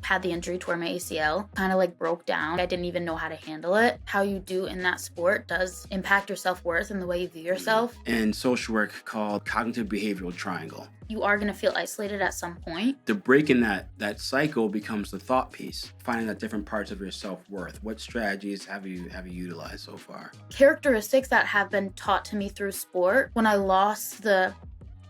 had the injury, tore my ACL, kind of like broke down. I didn't even know how to handle it. How you do in that sport does impact your self-worth and the way you view yourself. In social work called cognitive behavioral triangle. You are going to feel isolated at some point. The break in that cycle becomes the thought piece, finding out different parts of your self-worth. What strategies have you utilized so far? Characteristics that have been taught to me through sport. When I lost the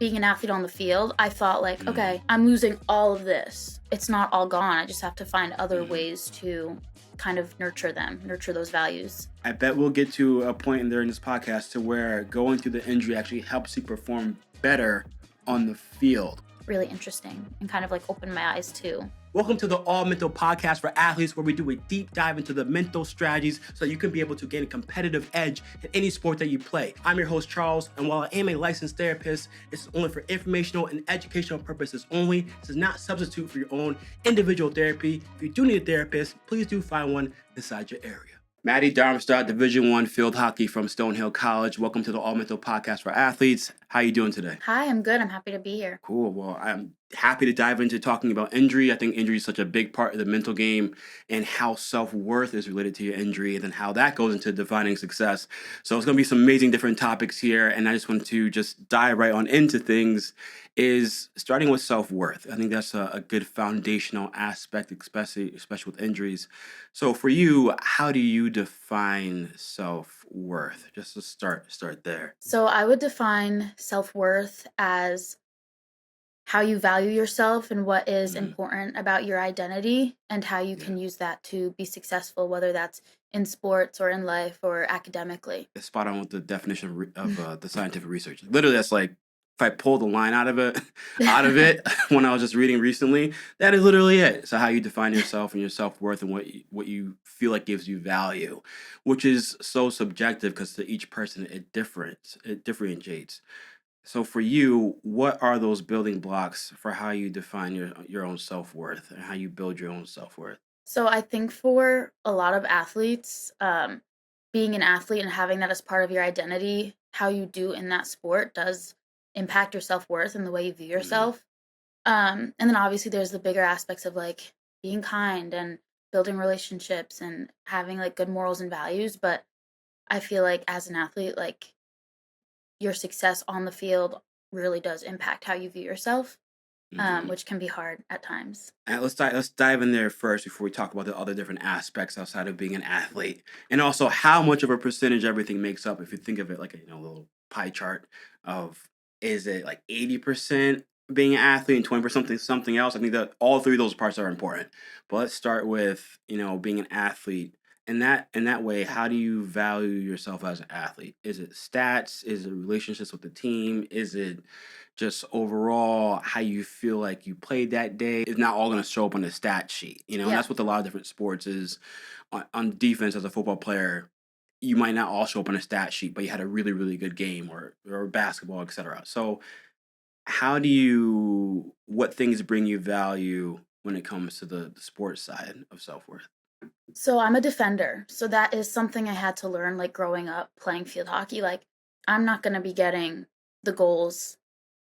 being an athlete on the field, I thought like, okay, I'm losing all of this. It's not all gone. I just have to find other ways to kind of nurture those values. I bet we'll get to a point during this podcast to where going through the injury actually helps you perform better on the field. Really interesting and kind of like opened my eyes too. Welcome to the All Mental Podcast for athletes, where we do a deep dive into the mental strategies so you can be able to gain a competitive edge in any sport that you play. I'm your host, Charles, and while I am a licensed therapist, it's only for informational and educational purposes only. This is not a substitute for your own individual therapy. If you do need a therapist, please do find one inside your area. Maddie Darmstadt, Division I field hockey from Stonehill College. Welcome to the All Mental Podcast for athletes. How are you doing today? Hi, I'm good. I'm happy to be here. Cool. Well, I'm happy to dive into talking about injury. I think injury is such a big part of the mental game and how self-worth is related to your injury and then how that goes into defining success. So it's going to be some amazing different topics here. And I just want to just dive right on into things, is starting with self-worth. I think that's a good foundational aspect, especially with injuries. So for you, how do you define self-worth? Just to start there. So I would define self-worth as how you value yourself and what is important about your identity and how you can use that to be successful, whether that's in sports or in life or academically. It's spot on with the definition of the scientific research. Literally, that's like, if I pull the line out of it when I was just reading recently, that is literally it. So how you define yourself and your self-worth and what you feel like gives you value, which is so subjective because to each person it differentiates. So for you, what are those building blocks for how you define your own self-worth and how you build your own self-worth? So I think for a lot of athletes, being an athlete and having that as part of your identity, how you do in that sport does impact your self-worth and the way you view yourself. And then obviously there's the bigger aspects of like being kind and building relationships and having like good morals and values. But I feel like as an athlete, like your success on the field really does impact how you view yourself, which can be hard at times. And let's dive in there first before we talk about the other different aspects outside of being an athlete, and also how much of a percentage everything makes up. If you think of it like a little pie chart of, is it like 80% being an athlete and 20% something else? I think that all three of those parts are important. But let's start with being an athlete. In that way, how do you value yourself as an athlete? Is it stats? Is it relationships with the team? Is it just overall how you feel like you played that day? It's not all going to show up on the stat sheet, and that's what a lot of different sports is. On defense, as a football player, you might not all show up on a stat sheet, but you had a really, really good game or basketball, etc. So what things bring you value when it comes to the sports side of self-worth? So I'm a defender. So that is something I had to learn like growing up playing field hockey. Like I'm not going to be getting the goals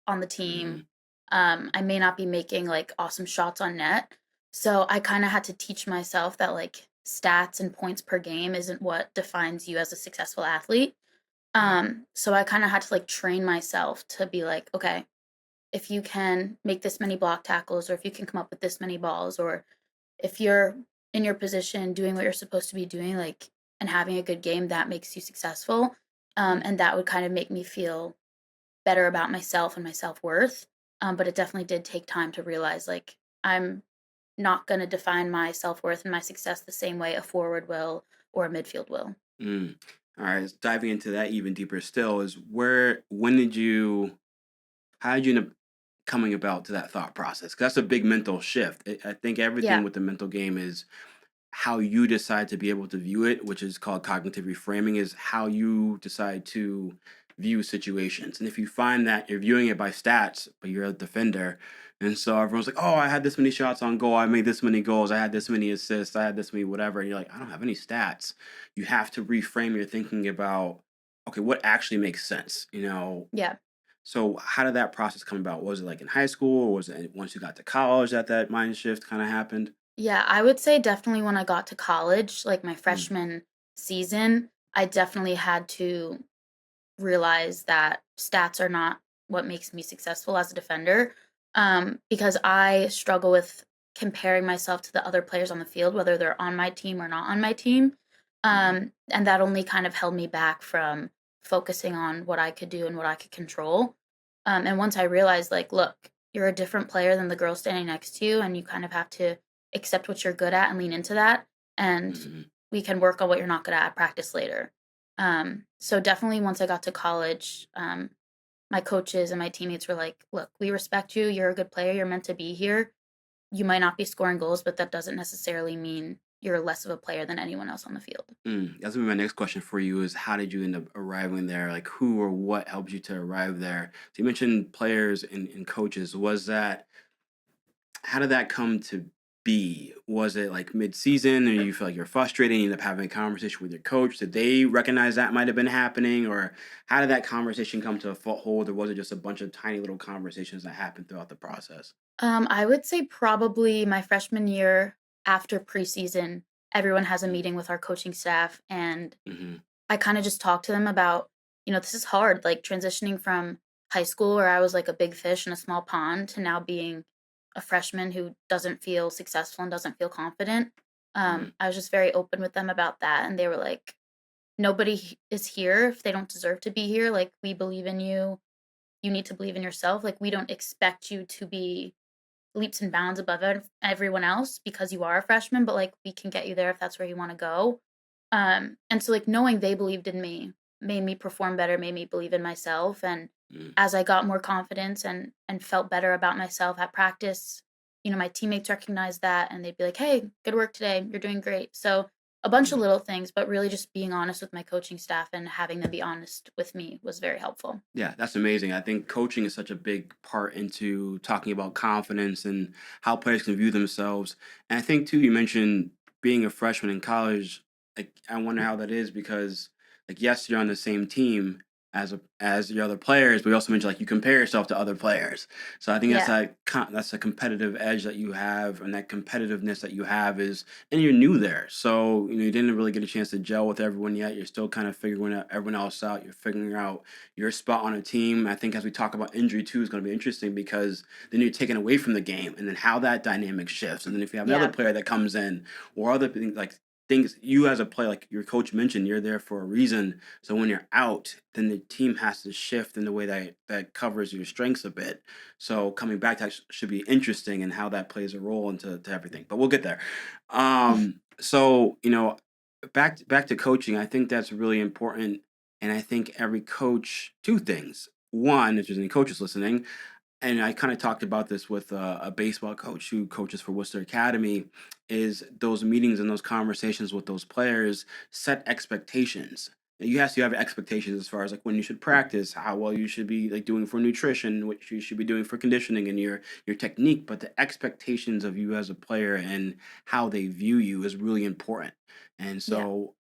on the team. I may not be making like awesome shots on net. So I kind of had to teach myself that like stats and points per game isn't what defines you as a successful athlete. So I kind of had to like train myself to be like, okay, if you can make this many block tackles, or if you can come up with this many balls, or if you're in your position doing what you're supposed to be doing, like, and having a good game, that makes you successful. And that would kind of make me feel better about myself and my self-worth. But it definitely did take time to realize like I'm not going to define my self-worth and my success the same way a forward will or a midfield will. All right, diving into that even deeper still is how did you end up coming about to that thought process? 'Cause that's a big mental shift. I think everything with the mental game is how you decide to be able to view it, which is called cognitive reframing, is how you decide to view situations. And if you find that you're viewing it by stats, but you're a defender, and so everyone's like, oh, I had this many shots on goal, I made this many goals, I had this many assists, I had this many whatever, and you're like, I don't have any stats. You have to reframe your thinking about, okay, what actually makes sense, Yeah. So how did that process come about? Was it like in high school, or was it once you got to college that mind shift kind of happened? Yeah, I would say definitely when I got to college, like my Mm, freshman season, I definitely had to realize that stats are not what makes me successful as a defender, because I struggle with comparing myself to the other players on the field, whether they're on my team or not on my team. mhm, And that only kind of held me back from focusing on what I could do and what I could control. And once I realized, like, look, you're a different player than the girl standing next to you, and you kind of have to accept what you're good at and lean into that. And mhm. we can work on what you're not good at practice later. So definitely once I got to college, my coaches and my teammates were like, "Look, we respect you. You're a good player. You're meant to be here. You might not be scoring goals, but that doesn't necessarily mean you're less of a player than anyone else on the field." That's gonna be my next question for you is how did you end up arriving there? Like who or what helped you to arrive there? So you mentioned players and coaches. Was that how did that come to be? Was it like mid-season, or you feel like you're frustrated, and you end up having a conversation with your coach? Did they recognize that might have been happening, or how did that conversation come to a foothold, or was it just a bunch of tiny little conversations that happened throughout the process? I would say probably my freshman year after preseason, everyone has a meeting with our coaching staff, and Mm-hmm. I kinda just talked to them about, this is hard, like, transitioning from high school where I was, like, a big fish in a small pond to now being a freshman who doesn't feel successful and doesn't feel confident. Mm-hmm. I was just very open with them about that, and they were like, "Nobody is here if they don't deserve to be here, like, we believe in you. You need to believe in yourself, like, we don't expect you to be leaps and bounds above everyone else because you are a freshman, but, like, we can get you there if that's where you wanna go." And so, like, knowing they believed in me made me perform better, made me believe in myself, and as I got more confidence and felt better about myself at practice, my teammates recognized that, and they'd be like, "Hey, good work today. You're doing great." So, a bunch of Mm-hmm. little things, but really just being honest with my coaching staff and having them be honest with me was very helpful. Yeah, that's amazing. I think coaching is such a big part into talking about confidence and how players can view themselves. And I think too, you mentioned being a freshman in college. Like, I wonder how that is because, like, yes, you're on the same team as the other players, but you also mentioned like you compare yourself to other players. So I think that's Yeah. that's a competitive edge that you have, and that competitiveness that you have is, and you're new there, so you didn't really get a chance to gel with everyone yet. You're still kind of figuring everyone else out. You're figuring out your spot on a team. I think as we talk about injury too is going to be interesting because then you're taken away from the game and then how that dynamic shifts. And then if you have another Yeah. player that comes in or other things like things you as a player, like your coach mentioned, you're there for a reason. So when you're out, then the team has to shift in the way that covers your strengths a bit. So coming back to that should be interesting and how that plays a role into to everything. But we'll get there. So back to coaching, I think that's really important, and I think every coach, two things. One, if there's any coaches listening, and I kind of talked about this with a baseball coach who coaches for Worcester Academy, is those meetings and those conversations with those players set expectations. Yes, you have expectations as far as like when you should practice, how well you should be like doing for nutrition, what you should be doing for conditioning and your technique, but the expectations of you as a player and how they view you is really important. And Yeah. so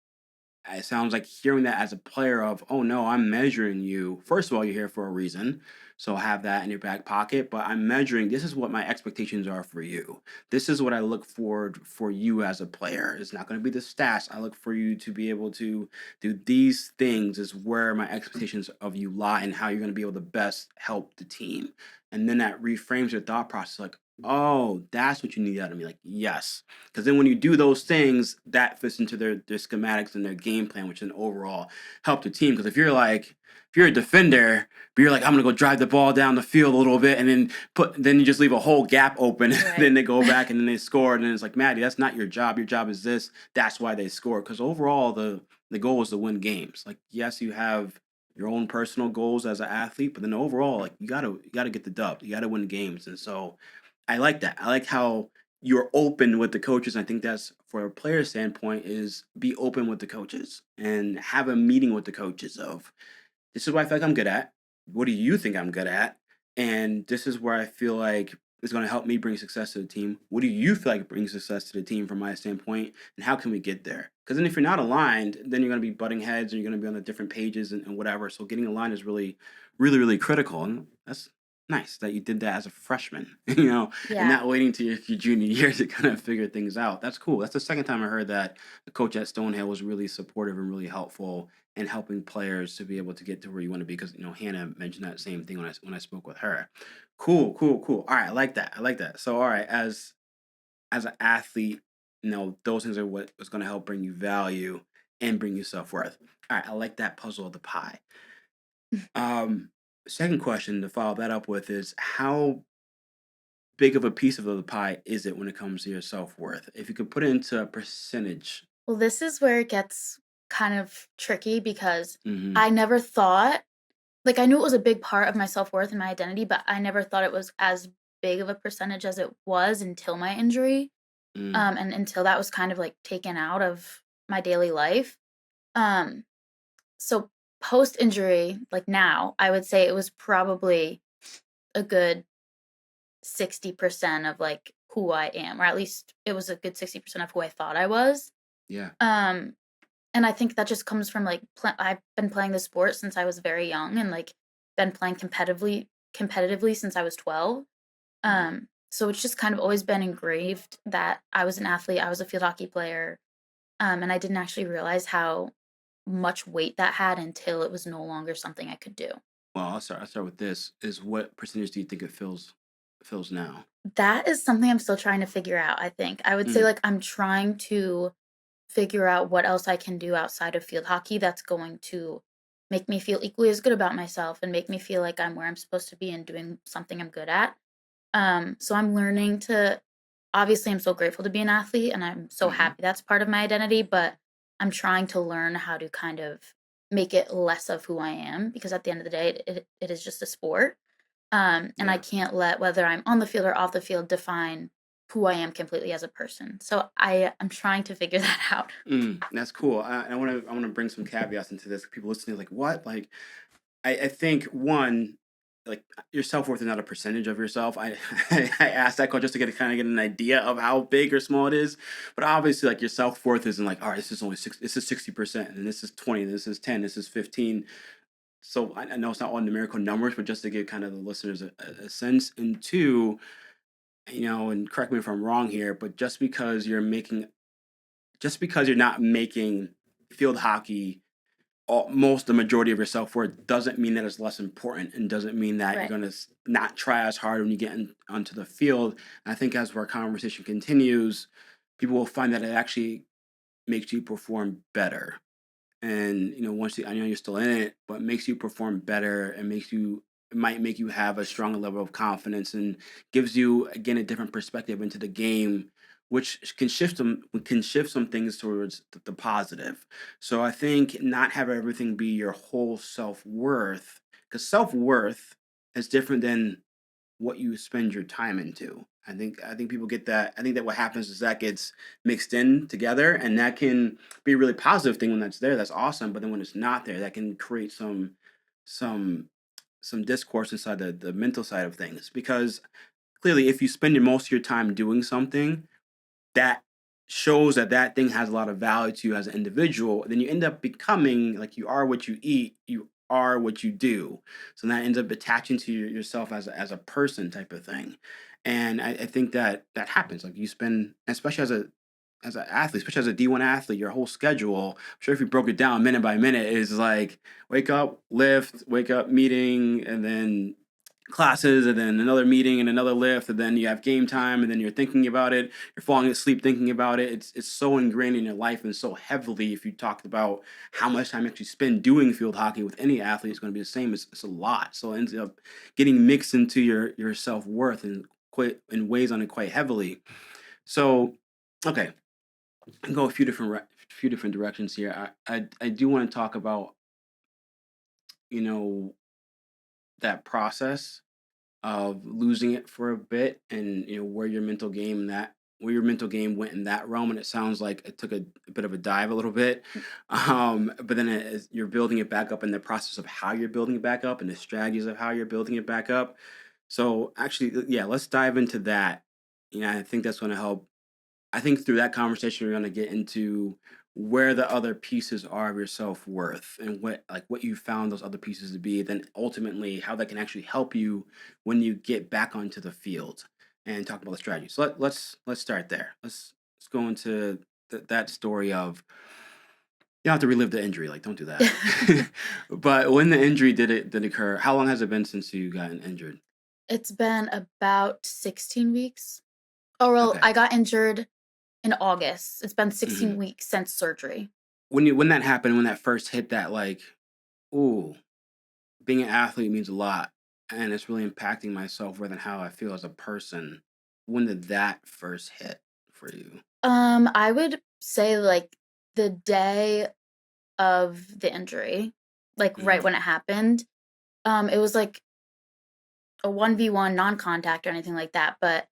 it sounds like hearing that as a player of, oh no, I'm measuring you. First of all, you're here for a reason. So have that in your back pocket. But I'm measuring, this is what my expectations are for you. This is what I look forward for you as a player. It's not going to be the stats. I look for you to be able to do these things is where my expectations of you lie and how you're going to be able to best help the team. And then that reframes your thought process like, oh, that's what you need out of me. Like, yes, because then when you do those things, that fits into their schematics and their game plan, which then overall help the team. Because if you're a defender, but you're like, I'm gonna go drive the ball down the field a little bit, and then you just leave a whole gap open, and then Right. they go back and then they score, and then it's like, Maddie, that's not your job. Your job is this. That's why they score. Because overall, the goal is to win games. Like, yes, you have your own personal goals as an athlete, but then overall, like you gotta get the dub. You gotta win games, and so I like that. I like how you're open with the coaches. I think that's for a player standpoint is be open with the coaches and have a meeting with the coaches of this is what I feel like I'm good at. What do you think I'm good at? And this is where I feel like it's going to help me bring success to the team. What do you feel like brings success to the team from my standpoint? And how can we get there? Because then if you're not aligned, then you're going to be butting heads and you're going to be on the different pages and whatever. So getting aligned is really, really, really critical. And Nice that you did that as a freshman, you know, and Yeah. not waiting to your junior year to kind of figure things out. That's cool. That's the second time I heard that the coach at Stonehill was really supportive and really helpful in helping players to be able to get to where you want to be. Because Hannah mentioned that same thing when I spoke with her. Cool, cool, cool. All right, I like that. I like that. So, all right, as an athlete, those things are what is going to help bring you value and bring you self worth. All right, I like that puzzle of the pie. Um, Second question to follow that up with is how big of a piece of the pie is it when it comes to your self-worth? If you could put it into a percentage. Well, this is where it gets kind of tricky because Mhm. I never thought like, I knew it was a big part of my self-worth and my identity, but I never thought it was as big of a percentage as it was until my injury, Mm. and until that was kind of, like, taken out of my daily life. Um, so post-injury, like, now, I would say it was probably a good 60% of, like, who I am, or at least it was a good 60% of who I thought I was. Yeah. Um, and I think that just comes from, like, I've been playing the sport since I was very young and, like, been playing competitively since I was 12. Mm. So it's just kind of always been engraved that I was an athlete, I was a field hockey player, and I didn't actually realize how much weight that had until it was no longer something I could do. Well, I'll start with this. Is what percentage do you think it feels now? That is something I'm still trying to figure out, I think. I would say, Mm. like, I'm trying to figure out what else I can do outside of field hockey that's going to make me feel equally as good about myself and make me feel like I'm where I'm supposed to be and doing something I'm good at. So I'm learning to obviously I'm so grateful to be an athlete and I'm so Mhm. happy that's part of my identity, but I'm trying to learn how to kind of make it less of who I am because at the end of the day it is just a sport. And I Yeah. can't let whether I'm on the field or off the field define who I am completely as a person. So I'm trying to figure that out. That's cool. I want to bring some caveats into this. People listening like, what? Like, I think one, like your self worth is not a percentage of yourself. I asked that question just to get an idea of how big or small it is. But obviously, like your self worth isn't like, all right, this is only six. This is 60%, and this is 20. This is 10. This is 15. So I know it's not all numerical numbers, but just to give kind of the listeners a sense. And two, and correct me if I'm wrong here, but just because you're not making field hockey the majority of your self-worth doesn't mean that it's less important and doesn't mean that you're Right. going to not try as hard when you get onto the field. And I think as our conversation continues, people will find that it actually makes you perform better. And once I know you're still in it, but it makes you perform better and it might make you have a stronger level of confidence and gives you again a different perspective into the game, which can shift some things towards the positive. So I think not have everything be your whole self-worth, because self-worth is different than what you spend your time into. I think people get that. I think that what happens is that gets mixed in together, and that can be a really positive thing when that's there. That's awesome. But then when it's not there, that can create some some discourse inside the mental side of things. Because clearly, if you spend most of your time doing something that shows that that thing has a lot of value to you as an individual, then you end up becoming like you are what you eat, you are what you do. So that ends up attaching to yourself as a person type of thing. And I think that that happens. Like you spend, especially as an athlete, especially as a D1 athlete, your whole schedule, I'm sure if you broke it down minute by minute, is like wake up, lift, wake up, meeting, and then classes, and then another meeting and another lift, and then you have game time, and then you're thinking about it, you're falling asleep thinking about it. It's so ingrained in your life and so heavily. If you talked about how much time you actually spend doing field hockey with any athlete, it's going to be the same. It's a lot. So it ends up getting mixed into your self-worth and quite in weighs on it quite heavily. So okay, I can go a few different directions here. I do want to talk about you know that process of losing it for a bit, and where your mental game went in that realm. And it sounds like it took a bit of a dive a little bit. But then you're building it back up, in the process of how you're building it back up and the strategies of how you're building it back up. So actually, yeah, let's dive into that. I think that's going to help. I think through that conversation, we're going to get into where the other pieces are of your self-worth and what you found those other pieces to be, then ultimately how that can actually help you when you get back onto the field and talk about the strategy. So let's start there. Let's go into that story of, you don't have to relive the injury, like, don't do that. But when the injury did occur, how long has it been since you got injured? It's been about 16 weeks. Oh, well, Okay. I got injured in August. It's been 16 Mhm. weeks since surgery. When that happened, when that first hit, that, like, "Ooh, being an athlete means a lot, and it's really impacting my self-worth and how I feel as a person." When did that first hit for you? I would say, like, the day of the injury, like, right Mhm, when it happened, it was, like, a 1v1 non-contact or anything like that, but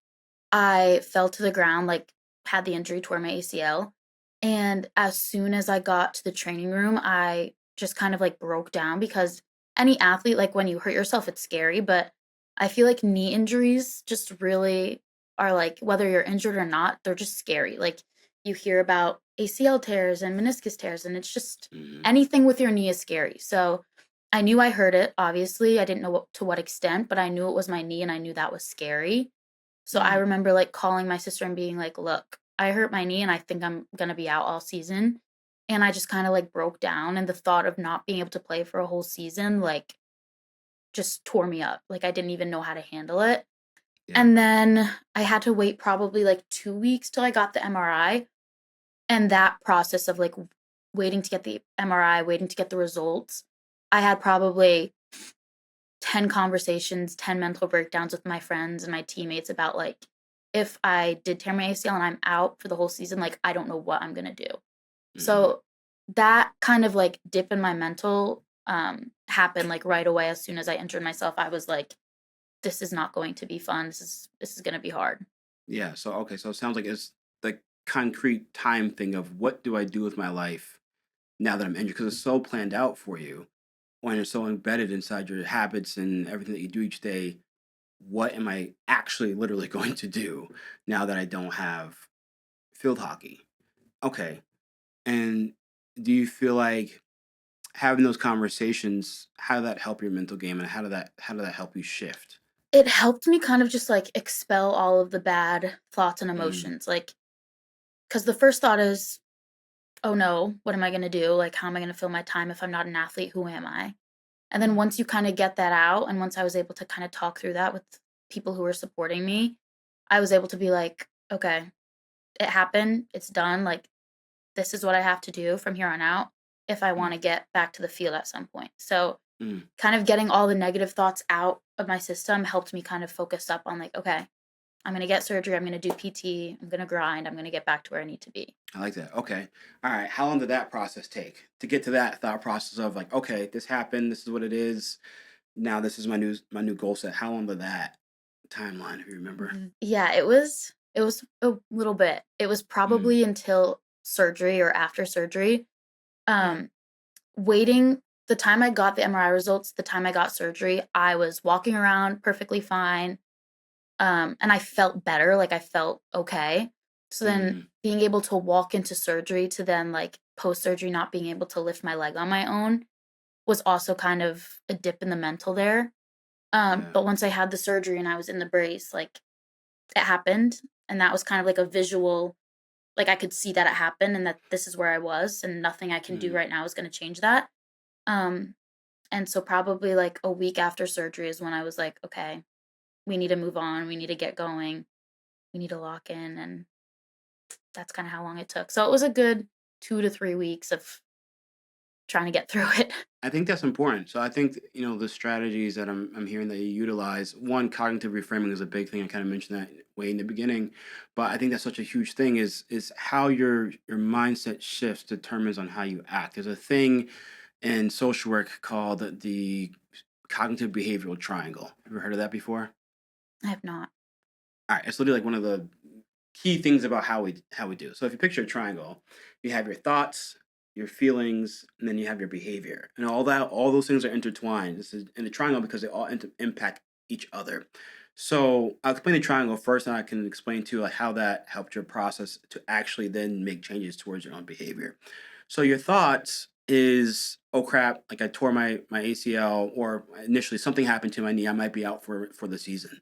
I fell to the ground, like, had the injury, tore my ACL, and as soon as I got to the training room, I just kind of, like, broke down because any athlete, like, when you hurt yourself, it's scary, but I feel like knee injuries just really are, like, whether you're injured or not, they're just scary. Like, you hear about ACL tears and meniscus tears, and it's just mhm, anything with your knee is scary. So, I knew I hurt it, obviously, I didn't know to what extent, but I knew it was my knee, and I knew that was scary. So I mhm, remember, like, calling my sister and being like, "Look, I hurt my knee and I think I'm gonna be out all season." And I just kinda, like, broke down, and the thought of not being able to play for a whole season, like, just tore me up. Like, I didn't even know how to handle it. yeah, And then I had to wait probably, like, 2 weeks till I got the MRI, and that process of, like, waiting to get the MRI, waiting to get the results, I had probably 10 conversations, 10 mental breakdowns with my friends and my teammates about, like, if I did tear my ACL and I'm out for the whole season, like, I don't know what I'm gonna do. mhm. So, that kind of, like, dip in my mental, happened, like, right away as soon as I injured myself. I was like, "This is not going to be fun. This is gonna be hard." Yeah, so okay, so it sounds like it's the concrete time thing of what do I do with my life now that I'm injured? Because it's so planned out for you when it's so embedded inside your habits and everything that you do each day. What am I actually literally going to do now that I don't have field hockey? Okay. And do you feel like having those conversations, how did that help your mental game and how did that help you shift? It helped me kind of just, like, expel all of the bad thoughts and Mm, emotions, like, because the first thought is, "Oh, no. What am I gonna do? Like, how am I gonna fill my time if I'm not an athlete? Who am I?" And then mm, once you kinda get that out, and once I was able to kinda talk through that with people who were supporting me, I was able to be like, "Okay, it happened, it's done, like, this is what I have to do from here on out if I mm, wanna get back to the field at some point." So, mm. kind of getting all the negative thoughts out of my system helped me kind of focus up on, like, "Okay, I'm gonna get surgery, I'm gonna do PT, I'm gonna grind, I'm gonna get back to where I need to be." I like that. Okay. All right. How long did that process take to get to that thought process of like, okay, this happened. This is what it is. Now this is my new goal set. How long did that timeline, if you remember? Yeah, it was a little bit. It was Mm, probably until surgery or after surgery. yeah. Um, waiting the time I got the MRI results, the time I got surgery, I was walking around perfectly fine, and I felt better, like, I felt okay. So then Mm, being able to walk into surgery to then, like, post-surgery not being able to lift my leg on my own was also kind of a dip in the mental there. yeah. But once I had the surgery and I was in the brace, like, it happened, and that was kind of like a visual, like, I could see that it happened and that this is where I was, and nothing I can do Mm, right now is gonna change that. Um, and so probably, like, a week after surgery is when I was like, "Okay, we need to move on, we need to get going, we need to lock in," and that's kinda how long it took. So it was a good 2 to 3 weeks of trying to get through it. I think that's important. So I think the strategies that I'm hearing that you utilize. One, cognitive reframing is a big thing. I kind of mentioned that way in the beginning, but I think that's such a huge thing. Is how your mindset shifts determines on how you act. There's a thing in social work called the cognitive behavioral triangle. Ever heard of that before? I have not. All right, it's literally like one of the key things about how we do. So if you picture a triangle, you have your thoughts, your feelings, and then you have your behavior, and all those things are intertwined. This is in the triangle because they all impact each other. So I'll explain the triangle first, and I can explain to like how that helped your process to actually then make changes towards your own behavior. So your thoughts is, oh crap, like I tore my ACL, or initially something happened to my knee. I might be out for the season.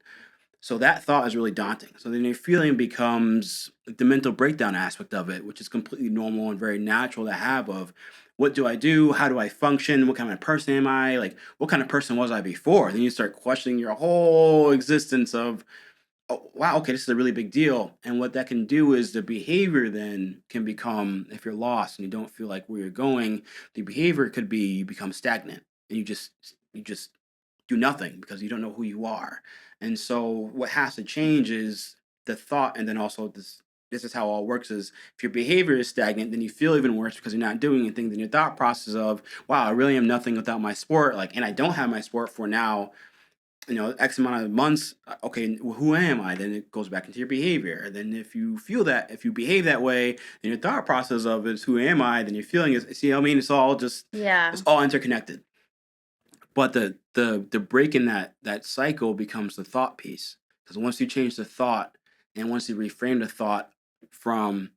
So that thought is really daunting. So then your feeling becomes like the mental breakdown aspect of it, which is completely normal and very natural to have of what do I do? How do I function? What kind of person am I? Like what kind of person was I before? Then you start questioning your whole existence of, oh wow, okay, this is a really big deal. And what that can do is the behavior then can become, if you're lost and you don't feel like where you're going, the behavior could be you become stagnant and you just do nothing because you don't know who you are. And so what has to change is the thought, and then also this is how it all works is if your behavior is stagnant, then you feel even worse because you're not doing anything. Then your thought process of, wow, I really am nothing without my sport, like, and I don't have my sport for now, X amount of months. Okay, who am I? Then it goes back into your behavior. And then if you feel that, if you behave that way, then your thought process of is who am I? Then your feeling is, see, I mean, it's Yeah. all interconnected. But the break in that cycle becomes the thought piece. Because once you change the thought, and once you reframe the thought from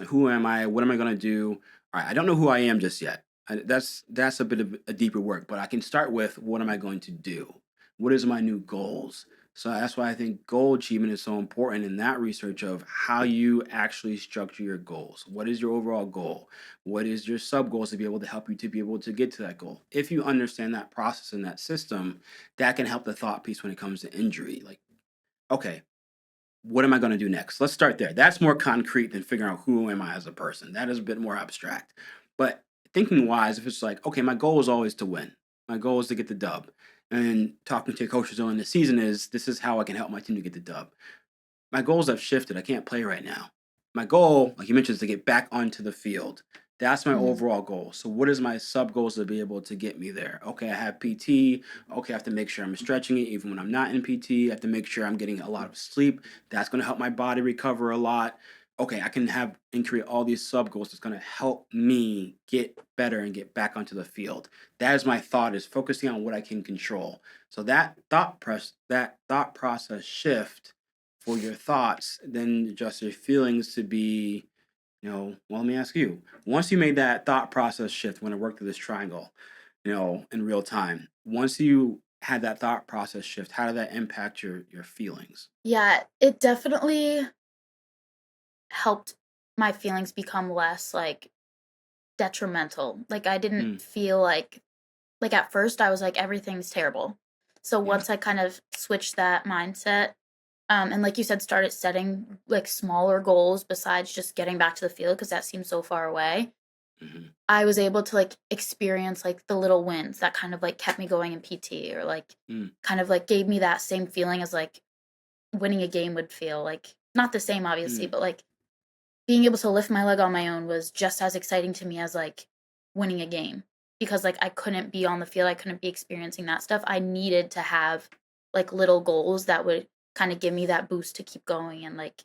who am I? What am I going to do? All right, I don't know who I am just yet. That's a bit of a deeper work, but I can start with what am I going to do? What is my new goals? So that's why I think goal achievement is so important in that research of how you actually structure your goals. What is your overall goal? What is your sub goals to be able to help you to be able to get to that goal? If you understand that process and that system, that can help the thought piece when it comes to injury. Like, okay, what am I going to do next? Let's start there. That's more concrete than figuring out who am I as a person. That is a bit more abstract. But thinking wise, if it's like, okay, my goal is always to win. My goal is to get the dub. And talking to your coaches during the season is this is how I can help my team to get the dub. My goals have shifted. I can't play right now. My goal, like you mentioned, is to get back onto the field. That's my Mhm. overall goal. So, what is my sub goals to be able to get me there? Okay, I have PT. Okay, I have to make sure I'm stretching it even when I'm not in PT. I have to make sure I'm getting a lot of sleep. That's going to help my body recover a lot. Okay, I can have and create all these sub goals that's going to help me get better and get back onto the field. That is my thought, is focusing on what I can control. So that thought process shift for your thoughts, then adjust your feelings to be, well, let me ask you. Once you made that thought process shift when I worked through this triangle, in real time, once you had that thought process shift, how did that impact your feelings? Yeah, it definitely helped my feelings become less, like, detrimental. Like, I didn't Mm, feel like, at first, I was like, "Everything's terrible." So yeah. once I kind of switched that mindset, and like you said, started setting, like, smaller goals besides just getting back to the field because that seems so far away, Hmm. I was able to, like, experience, like, the little wins that kind of, like, kept me going in PT or, like, Mm, kind of, like, gave me that same feeling as, like, winning a game would feel, like not the same, obviously, mm, but, like, being able to lift my leg on my own was just as exciting to me as, like, winning a game because, like, I couldn't be on the field, I couldn't be experiencing that stuff. I needed to have, like, little goals that would kinda give me that boost to keep going and, like,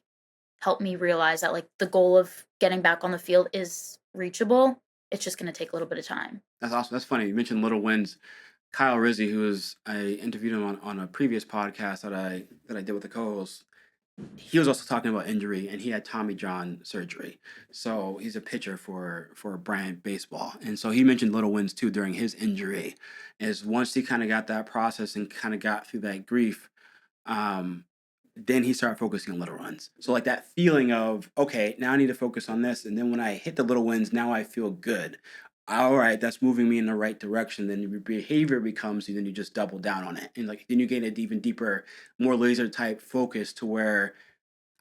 help me realize that, like, the goal of getting back on the field is reachable. It's just gonna take a little bit of time. that's awesome. That's funny. You mentioned little wins. Kyle Rizzi, I interviewed him on a previous podcast that I did with the co-host. He was also talking about injury, and he had Tommy John surgery. So he's a pitcher for Bryant baseball. And so he mentioned little wins too during his injury. Is once he kind of got that process and kind of got through that grief, um, then he started focusing on little runs. So like that feeling of, okay, now I need to focus on this. And then when I hit the little wins, now I feel good. All right, that's moving me in the right direction. Then your behavior becomes, and then you just double down on it. And like then you gain a even deeper, more laser type focus to where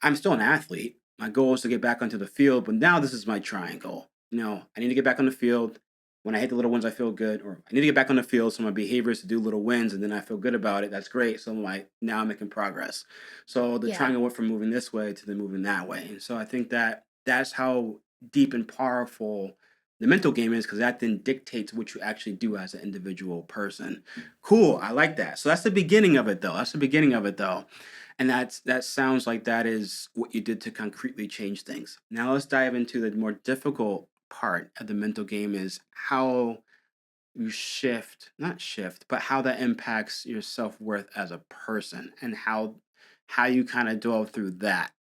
I'm still an athlete. My goal is to get back onto the field, but now this is my triangle. I need to get back on the field. When I hit the little wins, I feel good. Or I need to get back on the field, so my behavior is to do little wins, and then I feel good about it. That's great. So now I'm making progress. So the Yeah. triangle went from moving this way to then moving that way. And so I think that's how deep and powerful the mental game is, because that then dictates what you actually do as an individual person. Cool. I like that. So that's the beginning of it, though. That's the beginning of it, though. And that sounds like that is what you did to concretely change things. Now let's dive into the more difficult part of the mental game, is how you shift, not shift, but how that impacts your self-worth as a person, and how you kind of delve through that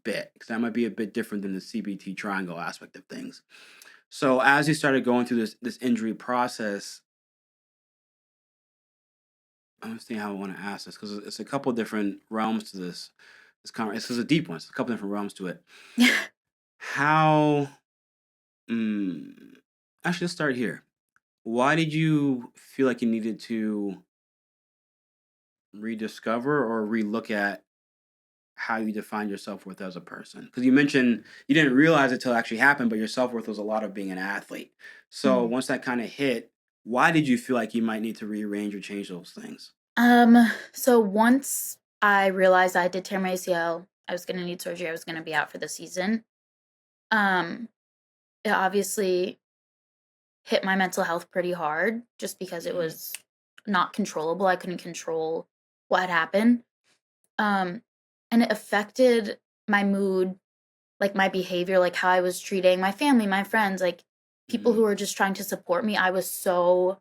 bit, because that might be a bit different than the CBT triangle aspect of things. So as you started going through this injury process, I don't see how I want to ask this because it's a couple different realms to this conversation. It's a deep one. It's a couple different realms to it. How? Mm, Actually, let's start here. Why did you feel like you needed to rediscover or relook at how you define your self-worth as a person? Because you mentioned you didn't realize it till it actually happened, but your self-worth was a lot of being an athlete. So Mhm. once that kind of hit, why did you feel like you might need to rearrange or change those things? So once I realized I did tear my ACL, I was gonna need surgery, I was gonna be out for the season. Um, it obviously hit my mental health pretty hard just because it Hmm. was not controllable. I couldn't control what had happened. Um, and it affected my mood, like my behavior, like how I was treating my family, my friends, like people who Hmm. were just trying to support me. I was so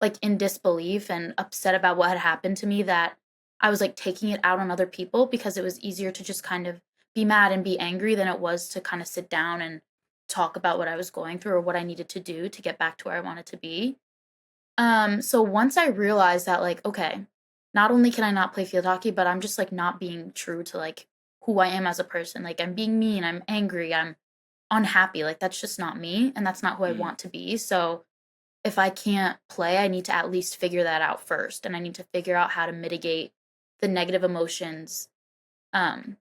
like in disbelief and upset about what had happened to me that I was like taking it out on other people because it was easier to just kind of be mad and be angry than it was to kind of sit down and talk about what I was going through or what I needed to do to get back to where I wanted to be. So once I realized that, like, okay, not only can I not play field hockey, but I'm just like not being true to like who I am as a person. Like I'm being mean, I'm angry, I'm unhappy. Like that's just not me and that's not who I Mm. want to be. So if I can't play, I need to at least figure that out first. And I need to figure out how to mitigate the negative emotions um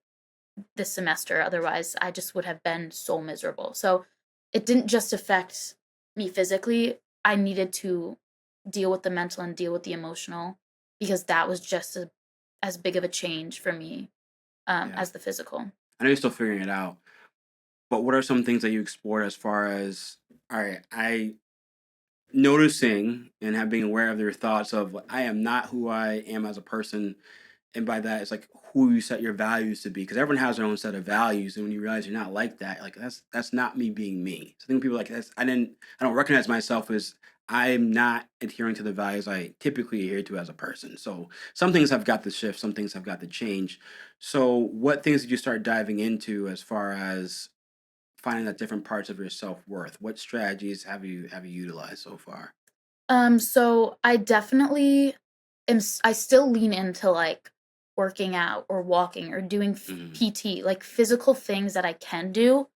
this semester. Otherwise, I just would have been so miserable. So it didn't just affect me physically. I needed to deal with the mental and deal with the emotional because that was just as big of a change for me Yeah, as the physical. I know you're still figuring it out, but what are some things that you explored as far as, all right, I noticing and have being aware of your thoughts of I am not who I am as a person, and by that it's like who you set your values to be, because everyone has their own set of values, and when you realize you're not like that, like that's not me being me. So I think people are like that's I don't recognize myself as I'm not adhering to the values I typically adhere to as a person. So some things have got to shift, some things have got to change. So what things did you start diving into as far as finding that different parts of your self-worth? What strategies have you utilized so far? So I definitely I still lean into like working out or walking or doing Mhm, PT, like physical things that I can do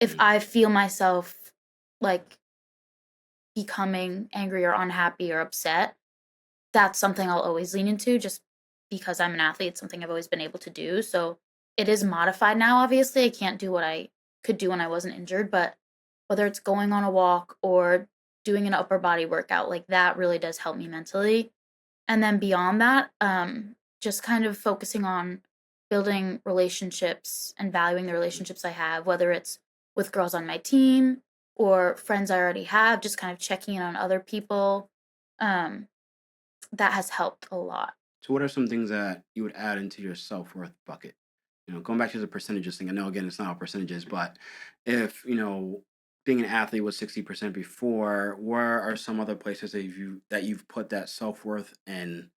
if mhm, I feel myself like becoming angry or unhappy or upset. That's something I'll always lean into just because I'm an athlete, it's something I've always been able to do, so it is modified now, obviously, I can't do what I could do when I wasn't injured, but whether it's going on a walk or doing an upper body workout, like, that really does help me mentally, and then beyond that, just kind of focusing on building relationships and valuing the mhm. relationships I have, whether it's with girls on my team or friends I already have, just kind of checking in on other people, um, that has helped a lot. So what are some things that you would add into your self-worth bucket? Going back to the percentages thing, I know again it's not all percentages, but if, being an athlete was 60% before, where are some other places that you've put that self-worth in,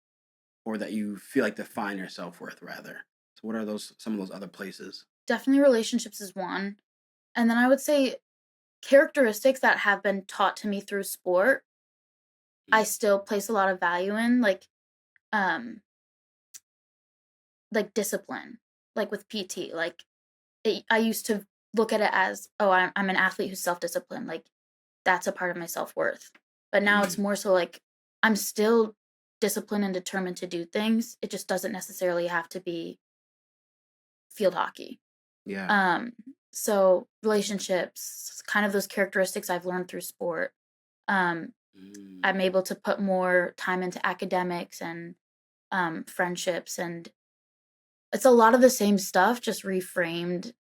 or that you feel like define your self-worth rather? So what are those some of those other places? Definitely relationships is one, and then I would say characteristics that have been taught to me through sport, I Mm, still place a lot of value in, um, like discipline, like with PT, like, I used to look at it as, "Oh, I'm an athlete who's self-disciplined," like, that's a part of my self-worth, but now it's mm, more so like, I'm still disciplined and determined to do things, it just doesn't necessarily have to be field hockey. yeah. Um, so relationships, kind of those characteristics I've learned through sport. Um, Mm, I'm able to put more time into academics and friendships, and it's a lot of the same stuff, just reframed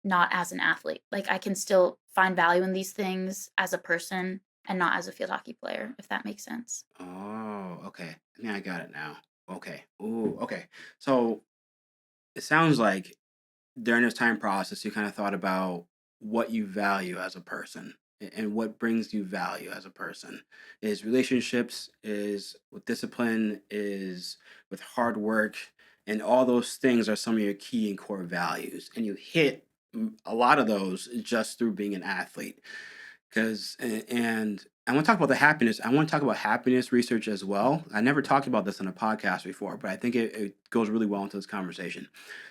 not as an athlete. Like I can still find value in these things as a person and not as a field hockey player, if that makes sense. oh, okay. I think I got it now. Okay. Ooh, okay. So it sounds like during this time process, you kind of thought about what you value as a person and what brings you value as a person. Is relationships, is with discipline, is with hard work, and all those things are some of your key and core values. And you hit a lot of those just through being an athlete. Because and I want to talk about the happiness. I want to talk about happiness research as well. I never talked about this on a podcast before, but I think it goes really well into this conversation.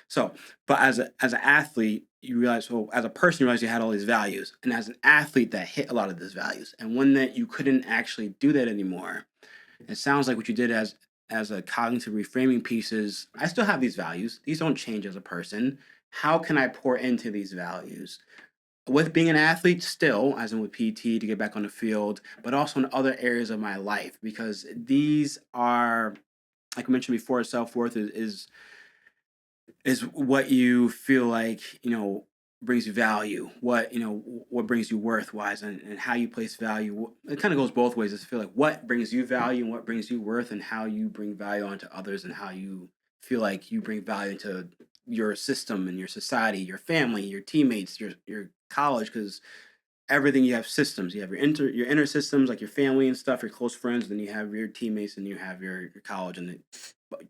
So, but as an athlete, you realize, well, as a person, you realize you had all these values, and as an athlete, that hit a lot of these values, and when that you couldn't actually do that anymore. It sounds like what you did as a cognitive reframing piece is, I still have these values. These don't change as a person. How can I pour into these values? With being an athlete still, as in with PT to get back on the field, but also in other areas of my life, because these are, like I mentioned before, self worth is what you feel like, brings you value, what brings you worth-wise, and how you place value. It kind of goes both ways. I feel like what brings you value and what brings you worth, and how you bring value onto others, and how you feel like you bring value into your system and your society, your family, your teammates, your college, because everything, you have systems. You have your inner systems, like your family and stuff, your close friends, then you have your teammates, and you have your college and the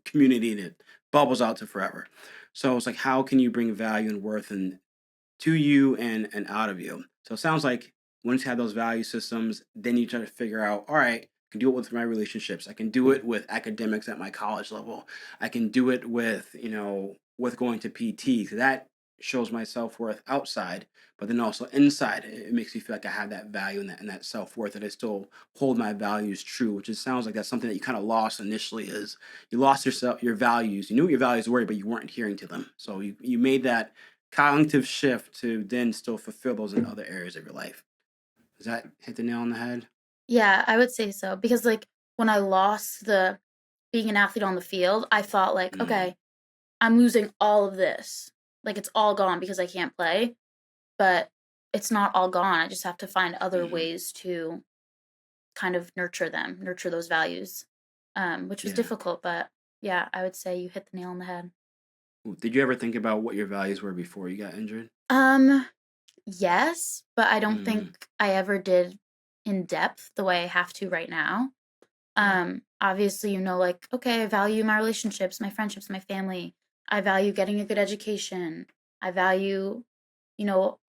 community, and it bubbles out to forever. So it's like, how can you bring value and worth and to you and out of you? So it sounds like once you have those value systems, then you try to figure out, all right, I can do it with my relationships. I can do it with academics at my college level. I can do it with, with going to PT. So that shows my self-worth outside, but then also inside, it makes me feel like I have that value and that self-worth, that I still hold my values true, which is sounds like that's something that you kind of lost initially, is you lost yourself, your values. You knew what your values were, but you weren't adhering to them. So you made that cognitive shift to then still fulfill those in other areas of your life. Does that hit the nail on the head? Yeah, I would say so because, like, when I lost the being an athlete on the field, I thought, like, Mm, "Okay, I'm losing all of this. Like, it's all gone because I can't play," but it's not all gone. I just have to find other hmm. ways to kind of nurture those values, which was Yeah. difficult, but yeah, I would say you hit the nail on the head. Ooh, did you ever think about what your values were before you got injured? Um, yes, but I don't think Mm, I ever did in depth the way I have to right now. yeah. Obviously, like, okay, I value my relationships, my friendships, my family. I value getting a good education. I value,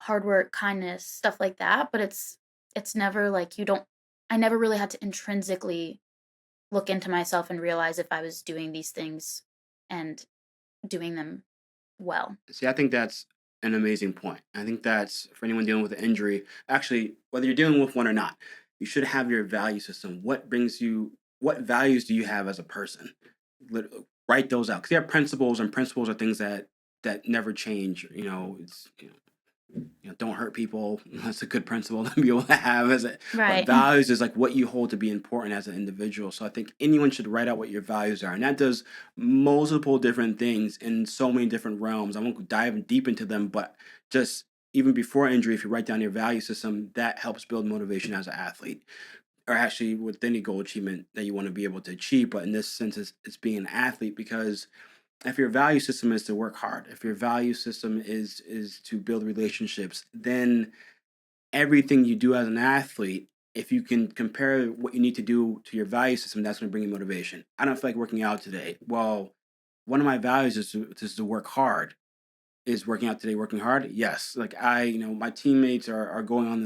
hard work, kindness, stuff like that, but it's never like I never really had to intrinsically look into myself and realize if I was doing these things and doing them well. See, I think that's an amazing point. I think that's for anyone dealing with an injury. Actually, whether you're dealing with one or not, you should have your value system. What values do you have as a person? Write those out, because you have principles, and principles are things that never change. It's don't hurt people. That's a good principle to be able to have as a. But Right. values is like what you hold to be important as an individual. So I think anyone should write out what your values are, and that does multiple different things in so many different realms. I won't dive deep into them, but just even before injury, if you write down your value system, that helps build motivation as an athlete, or actually with any goal achievement that you want to be able to achieve. But in this sense, it's being an athlete, because if your value system is to work hard, if your value system is to build relationships, then everything you do as an athlete, if you can compare what you need to do to your value system, that's going to bring you motivation. I don't feel like working out today. Well, one of my values is to work hard. Is working out today working hard? Yes. Like my teammates are going on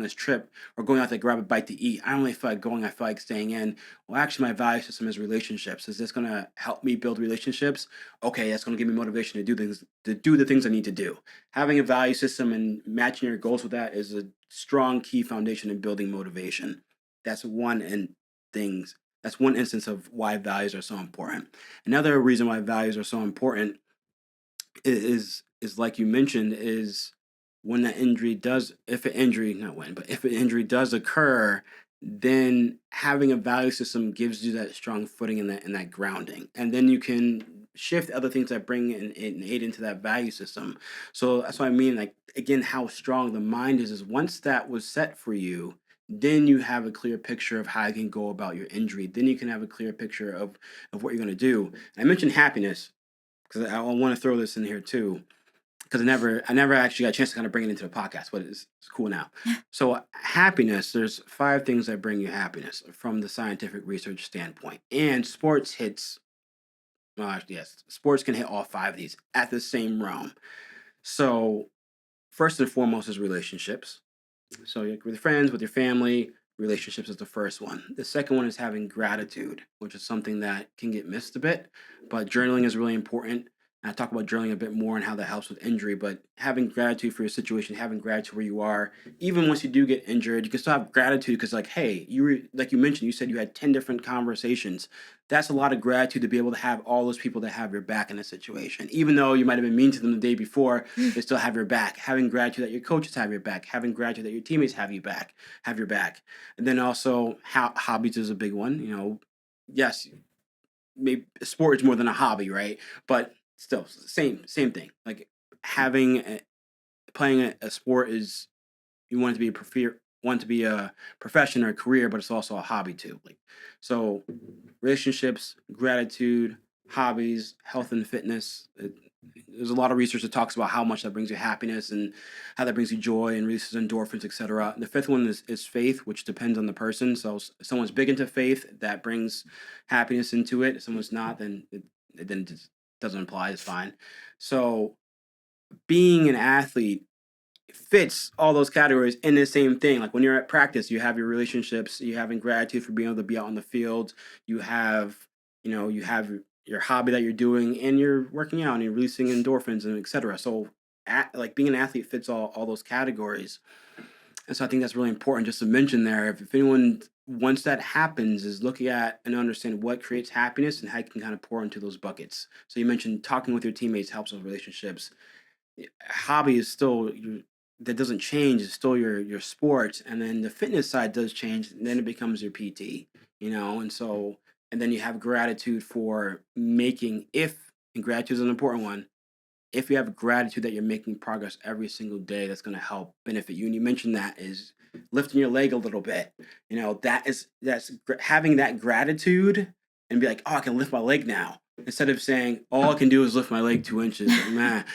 this trip, or going out to grab a bite to eat. I don't really feel like going. I feel like staying in. Well, actually, my value system is relationships. Is this going to help me build relationships? Okay, that's going to give me motivation to do the things I need to do. Having a value system and matching your goals with that is a strong key foundation in building motivation. That's one and things. That's one instance of why values are so important. Another reason why values are so important is like you mentioned, is when that injury does if an injury not when but if an injury does occur, then having a value system gives you that strong footing in that grounding, and then you can shift other things that bring and aid into that value system. So that's what I mean, like, again, how strong the mind is once that was set for you, then you have a clear picture of how you can go about your injury, then you can have a clear picture of what you're going to do. And I mentioned happiness because I want to throw this in here too. because I never actually got a chance to kind of bring it into the podcast, but it's cool now. So happiness, there's 5 things that bring you happiness from the scientific research standpoint, and sports hits. Yes, sports can hit all 5 of these at the same realm. So first and foremost is relationships. So with friends, with your family, relationships is the first one. The second one is having gratitude, which is something that can get missed a bit, but journaling is really important. And I talk about journaling a bit more and how that helps with injury, but having gratitude for your situation, having gratitude where you are, even once you do get injured, you can still have gratitude because, like, hey, you were, like you mentioned, you said you had 10 different conversations. That's a lot of gratitude to be able to have all those people that have your back in a situation. Even though you might have been mean to them the day before, they still have your back. Having gratitude that your coaches have your back, having gratitude that your teammates have your back. And then also hobbies is a big one. Yes, maybe sport is more than a hobby, right? But still, same thing. Like having playing a sport is, you want it to be want it to be a profession or a career, but it's also a hobby too. Like, so relationships, gratitude, hobbies, health and fitness. There's a lot of research that talks about how much that brings you happiness and how that brings you joy and releases endorphins, etc. The fifth one is faith, which depends on the person. So if someone's big into faith, that brings happiness into it. If someone's not, then it just doesn't apply. It's fine. So being an athlete fits all those categories in the same thing. Like when you're at practice, you have your relationships, you having gratitude for being able to be out on the field, you have, you have your hobby that you're doing, and you're working out and you're releasing endorphins and etc. So like being an athlete fits all those categories. And so I think that's really important just to mention there. If anyone, once that happens, is looking at and understand what creates happiness and how you can kind of pour into those buckets. So you mentioned talking with your teammates helps with relationships. Hobby is still that doesn't change. It's still your sport, and then the fitness side does change. And then it becomes your PT, and so and then you have gratitude for making if and gratitude is an important one. If you have gratitude that you're making progress every single day, that's going to help benefit you. And you mentioned that is lifting your leg a little bit. Having that gratitude and be like, oh, I can lift my leg now. Instead of saying, all I can do is lift my leg 2 inches. Like, man.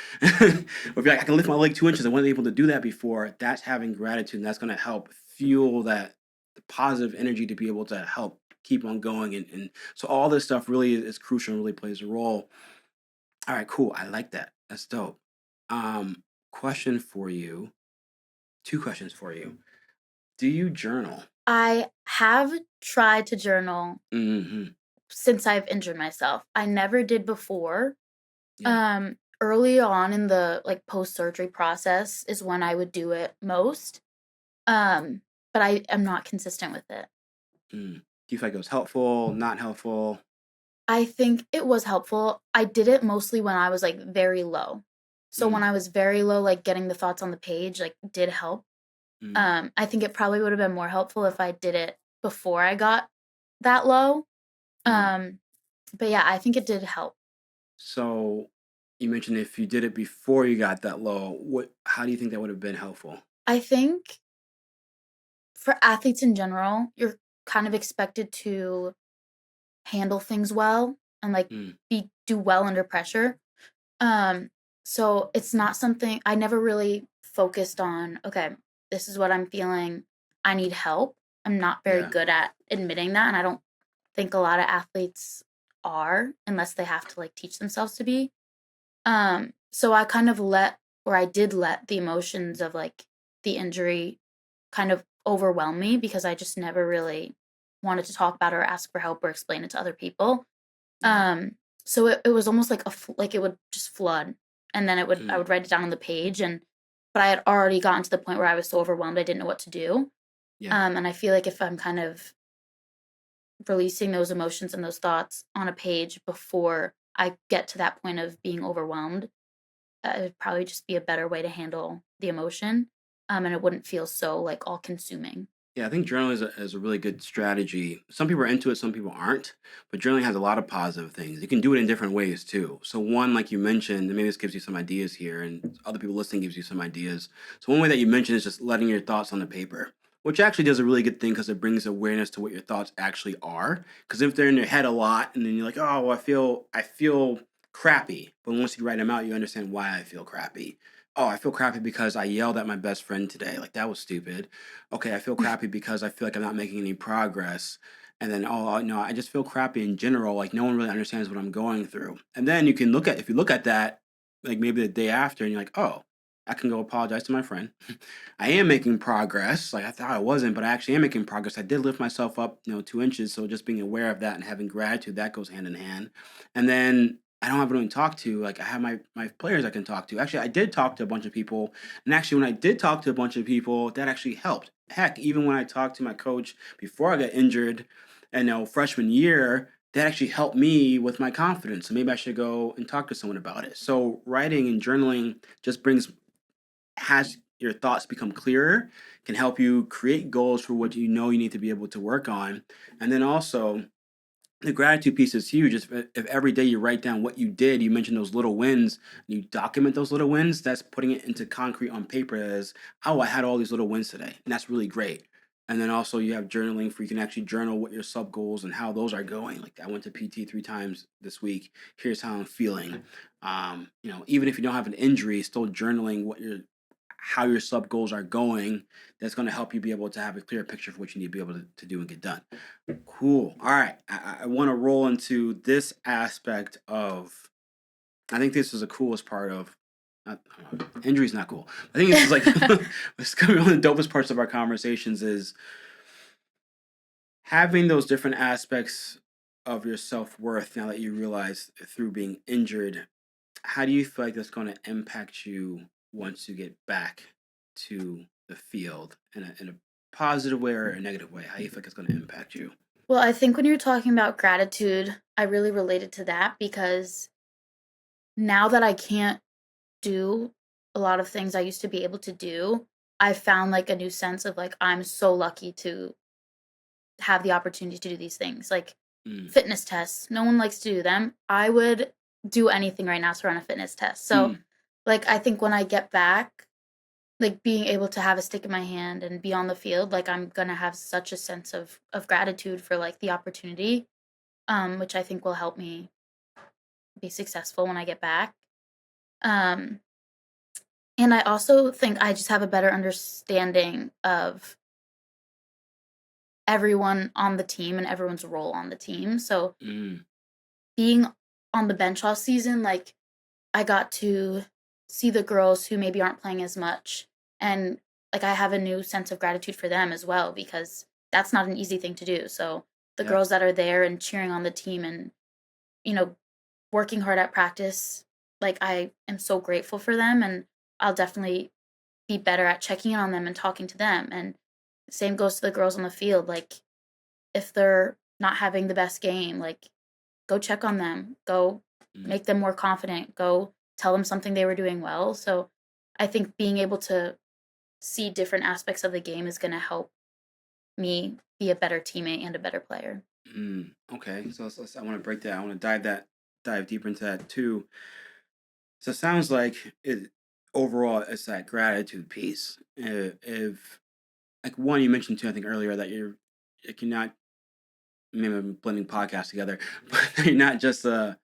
Or be like, I can lift my leg 2 inches. I wasn't able to do that before. That's having gratitude. And that's going to help fuel that positive energy to be able to help keep on going. And so all this stuff really is crucial and really plays a role. All right, cool. I like that. That's dope. Question for you. 2 questions for you. Do you journal? I have tried to journal Hmm. since I've injured myself. I never did before. Yeah. Early on in the, like, post-surgery process is when I would do it most. Um, but I am not consistent with it. Do you feel like it was helpful, not helpful? I think it was helpful. I did it mostly when I was, like, very low. So when Mm, I was very low, like, getting the thoughts on the page, like, did help. mm, I think it probably would have been more helpful if I did it before I got that low. mm. Um, but yeah, I think it did help. So you mentioned if you did it before you got that low, how do you think that would have been helpful? I think for athletes in general, you're kind of expected to handle things well and, like, Mm, do well under pressure. Um, so it's not something I never really focused on, okay, this is what I'm feeling. I need help. I'm not very yeah. good at admitting that, and I don't think a lot of athletes are unless they have to, like, teach themselves to be. So I kind of I did let the emotions of, like, the injury kind of overwhelm me because I just never really wanted to talk about it or ask for help or explain it to other people. Yeah. So it was almost like like it would just flood, and then I Mm, would write it down on the page, but I had already gotten to the point where I was so overwhelmed I didn't know what to do. yeah. And I feel like if I'm kind of releasing those emotions and those thoughts on a page before I get to that point of being overwhelmed, it'd probably just be a better way to handle the emotion, and it wouldn't feel so, like, all-consuming. Yeah, I think journaling is a really good strategy. Some people are into it, some people aren't. But journaling has a lot of positive things. You can do it in different ways too. So one, like you mentioned, and maybe this gives you some ideas here, and other people listening gives you some ideas. So one way that you mentioned is just letting your thoughts on the paper, which actually does a really good thing because it brings awareness to what your thoughts actually are. Because if they're in your head a lot, and then you're like, oh, well, I feel crappy, but once you write them out, you understand why I feel crappy. Oh, I feel crappy because I yelled at my best friend today. Like that was stupid. Okay, I feel crappy because I feel like I'm not making any progress. And then, oh no, I just feel crappy in general. Like no one really understands what I'm going through. And then you can look at if you look at that, like maybe the day after, and you're like, oh, I can go apologize to my friend. I am making progress. Like I thought I wasn't, but I actually am making progress. I did lift myself up, 2 inches. So just being aware of that and having gratitude, that goes hand in hand. And then I don't have anyone to talk to. Like I have my players I can talk to. Actually, I did talk to a bunch of people, and actually, when I did talk to a bunch of people, that actually helped. Heck, even when I talked to my coach before I got injured, and freshman year, that actually helped me with my confidence. So maybe I should go and talk to someone about it. So writing and journaling just brings has your thoughts become clearer, can help you create goals for what you know you need to be able to work on, and then also the gratitude piece is huge. If every day you write down what you did, you mentioned those little wins, and you document those little wins, that's putting it into concrete on paper as, oh, I had all these little wins today. And that's really great. And then also you have journaling for you can actually journal what your sub goals and how those are going. Like I went to PT 3 times this week. Here's how I'm feeling. Even if you don't have an injury, still journaling how your sub goals are going. That's going to help you be able to have a clear picture of what you need to be able to do and get done. Cool. All right. I want to roll into this aspect of. I think this is the coolest part of. Injury's not cool. I think this is like it's gonna be one of the dopest parts of our conversations is having those different aspects of your self worth. Now that you realize through being injured, how do you feel like that's going to impact you once you get back to the field in a positive way or a negative way? How do you feel like it's going to impact you? Well, I think when you're talking about gratitude, I really related to that because now that I can't do a lot of things I used to be able to do, I found like a new sense of like I'm so lucky to have the opportunity to do these things. Like Mm, fitness tests, no one likes to do them. I would do anything right now to run a fitness test. So, mm, like I think when I get back, like being able to have a stick in my hand and be on the field, like I'm gonna have such a sense of gratitude for like the opportunity, which I think will help me be successful when I get back. Um, and I also think I just have a better understanding of everyone on the team and everyone's role on the team. So mm. being on the bench all season, like I got to see the girls who maybe aren't playing as much, and like I have a new sense of gratitude for them as well because that's not an easy thing to do. So the Yeah. girls that are there and cheering on the team and you know working hard at practice, like I am so grateful for them, and I'll definitely be better at checking in on them and talking to them. And same goes to the girls on the field. Like if they're not having the best game, like go check on them, go Mm, make them more confident, go tell them something they were doing well. So I think being able to see different aspects of the game is going to help me be a better teammate and a better player. okay. So I want to break that. I want to dive deeper into that too. So it sounds like it overall it's that gratitude piece. If like one you mentioned too, I think earlier that you're not maybe I'm blending podcasts together, but you're not just a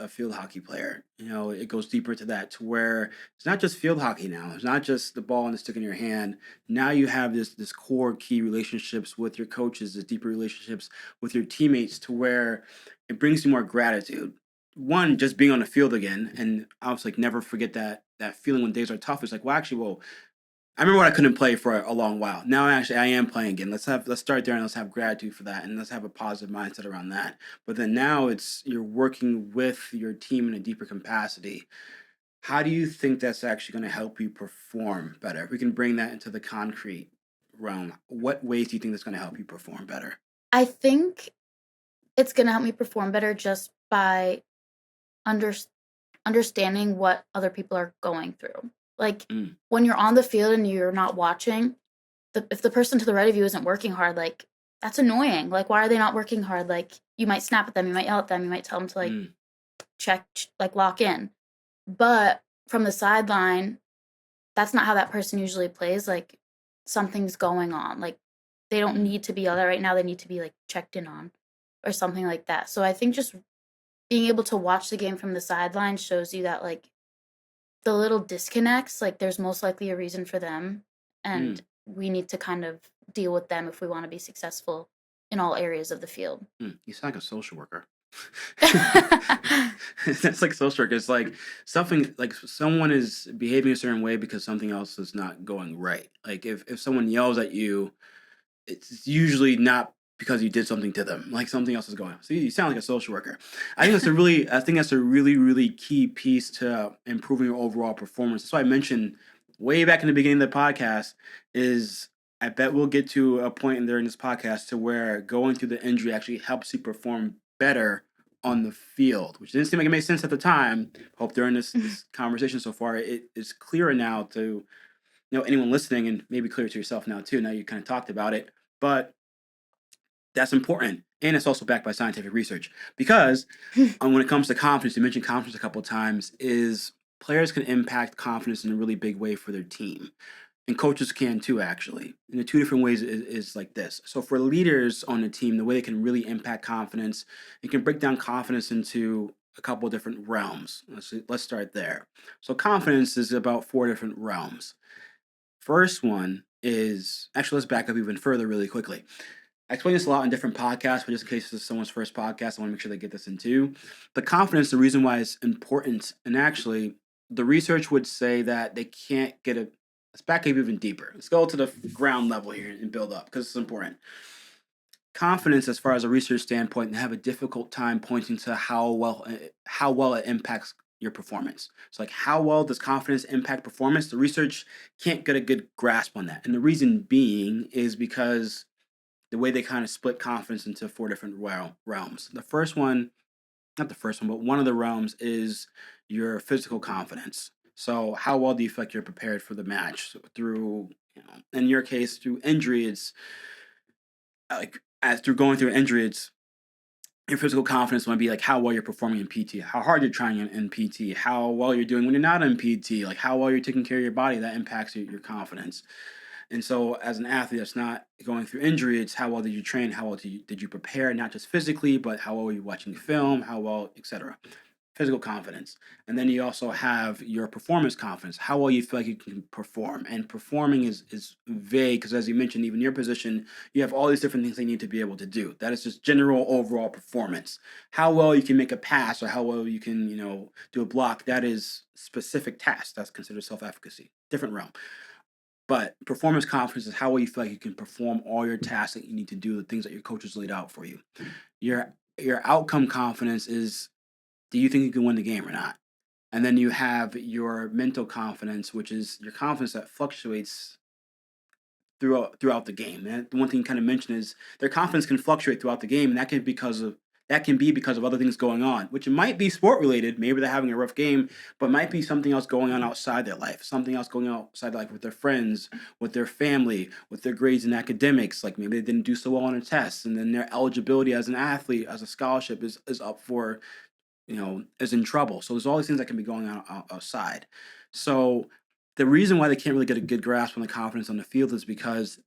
field hockey player. It goes deeper to that to where it's not just field hockey now. It's not just the ball and the stick in your hand. Now you have this core key relationships with your coaches, the deeper relationships with your teammates to where it brings you more gratitude. One, just being on the field again, and I was like, never forget that feeling when days are tough. It's like, well, actually, well, I remember when I couldn't play for a long while. Now actually I am playing again. Let's start there and let's have gratitude for that and let's have a positive mindset around that. But then now it's you're working with your team in a deeper capacity. How do you think that's actually going to help you perform better? If we can bring that into the concrete realm, what ways do you think that's going to help you perform better? I think it's going to help me perform better just by under, understanding what other people are going through. Like Mm, when you're on the field and you're not watching, if the person to the right of you isn't working hard, like that's annoying. Like why are they not working hard? Like you might snap at them, you might yell at them, you might tell them to like mm, like lock in. But from the sideline, that's not how that person usually plays. Like something's going on. Like they don't mm, need to be all that right now. They need to be like checked in on or something like that. So I think just being able to watch the game from the sideline shows you that, like, the little disconnects, like, there's most likely a reason for them, and Mm, we need to kind of deal with them if we wanna be successful in all areas of the field. you sound like a social worker. That's like social work. It's like something like someone is behaving a certain way because something else is not going right. Like if someone yells at you, it's usually not because you did something to them. Like something else is going on. So you sound like a social worker. I think that's a really, really key piece to improving your overall performance. That's why I mentioned way back in the beginning of the podcast is I bet we'll get to a point in there in this podcast to where going through the injury actually helps you perform better on the field, which didn't seem like it made sense at the time. Hope during this conversation so far, it is clearer now to anyone listening, and maybe clear to yourself now too. Now you kind of talked about it, but that's important, and it's also backed by scientific research because when it comes to confidence, you mentioned confidence a couple of times. Is players can impact confidence in a really big way for their team, and coaches can too. Actually, in the two different ways is like this. So for leaders on the team, the way they can really impact confidence, it can break down confidence into a couple of different realms. Let's start there. So confidence is about four different realms. First one is actually, let's back up even further really quickly. I explain this a lot in different podcasts, but just in case this is someone's first podcast, I want to make sure they get this in too. The confidence, the reason why it's important, and actually, the research would say that they can't get a. Let's back up even deeper. Let's go to the ground level here and build up because it's important. Confidence, as far as a research standpoint, they have a difficult time pointing to how well it impacts your performance. So, like, how well does confidence impact performance? The research can't get a good grasp on that, and the reason being is because the way they kind of split confidence into four different realms. The first one, not the first one, but one of the realms is your physical confidence. So, how well do you feel like you're prepared for the match? So through, in your case, through injury, it's like as through going through an injury, it's your physical confidence might be like how well you're performing in PT, how hard you're trying in PT, how well you're doing when you're not in PT, like how well you're taking care of your body. That impacts your confidence. And so, as an athlete that's not going through injury, it's how well did you train? How well did you prepare, not just physically, but how well were you watching film? How well, etc. Physical confidence. And then you also have your performance confidence, how well you feel like you can perform. And performing is vague because, as you mentioned, even your position, you have all these different things they need to be able to do. That is just general overall performance. How well you can make a pass or how well you can, do a block, that is specific tasks. That's considered self efficacy, different realm. But performance confidence is how well you feel like you can perform all your tasks that you need to do, the things that your coaches laid out for you. Your outcome confidence is, do you think you can win the game or not? And then you have your mental confidence, which is your confidence that fluctuates throughout the game. And the one thing you kind of mentioned is their confidence can fluctuate throughout the game, and that can be because of other things going on, which might be sport related. Maybe they're having a rough game, but might be something else going on outside their life, something else going on outside their life with their friends, with their family, with their grades and academics. Like maybe they didn't do so well on a test, and then their eligibility as an athlete, as a scholarship is up for, is in trouble. So there's all these things that can be going on outside. So the reason why they can't really get a good grasp on the confidence on the field is because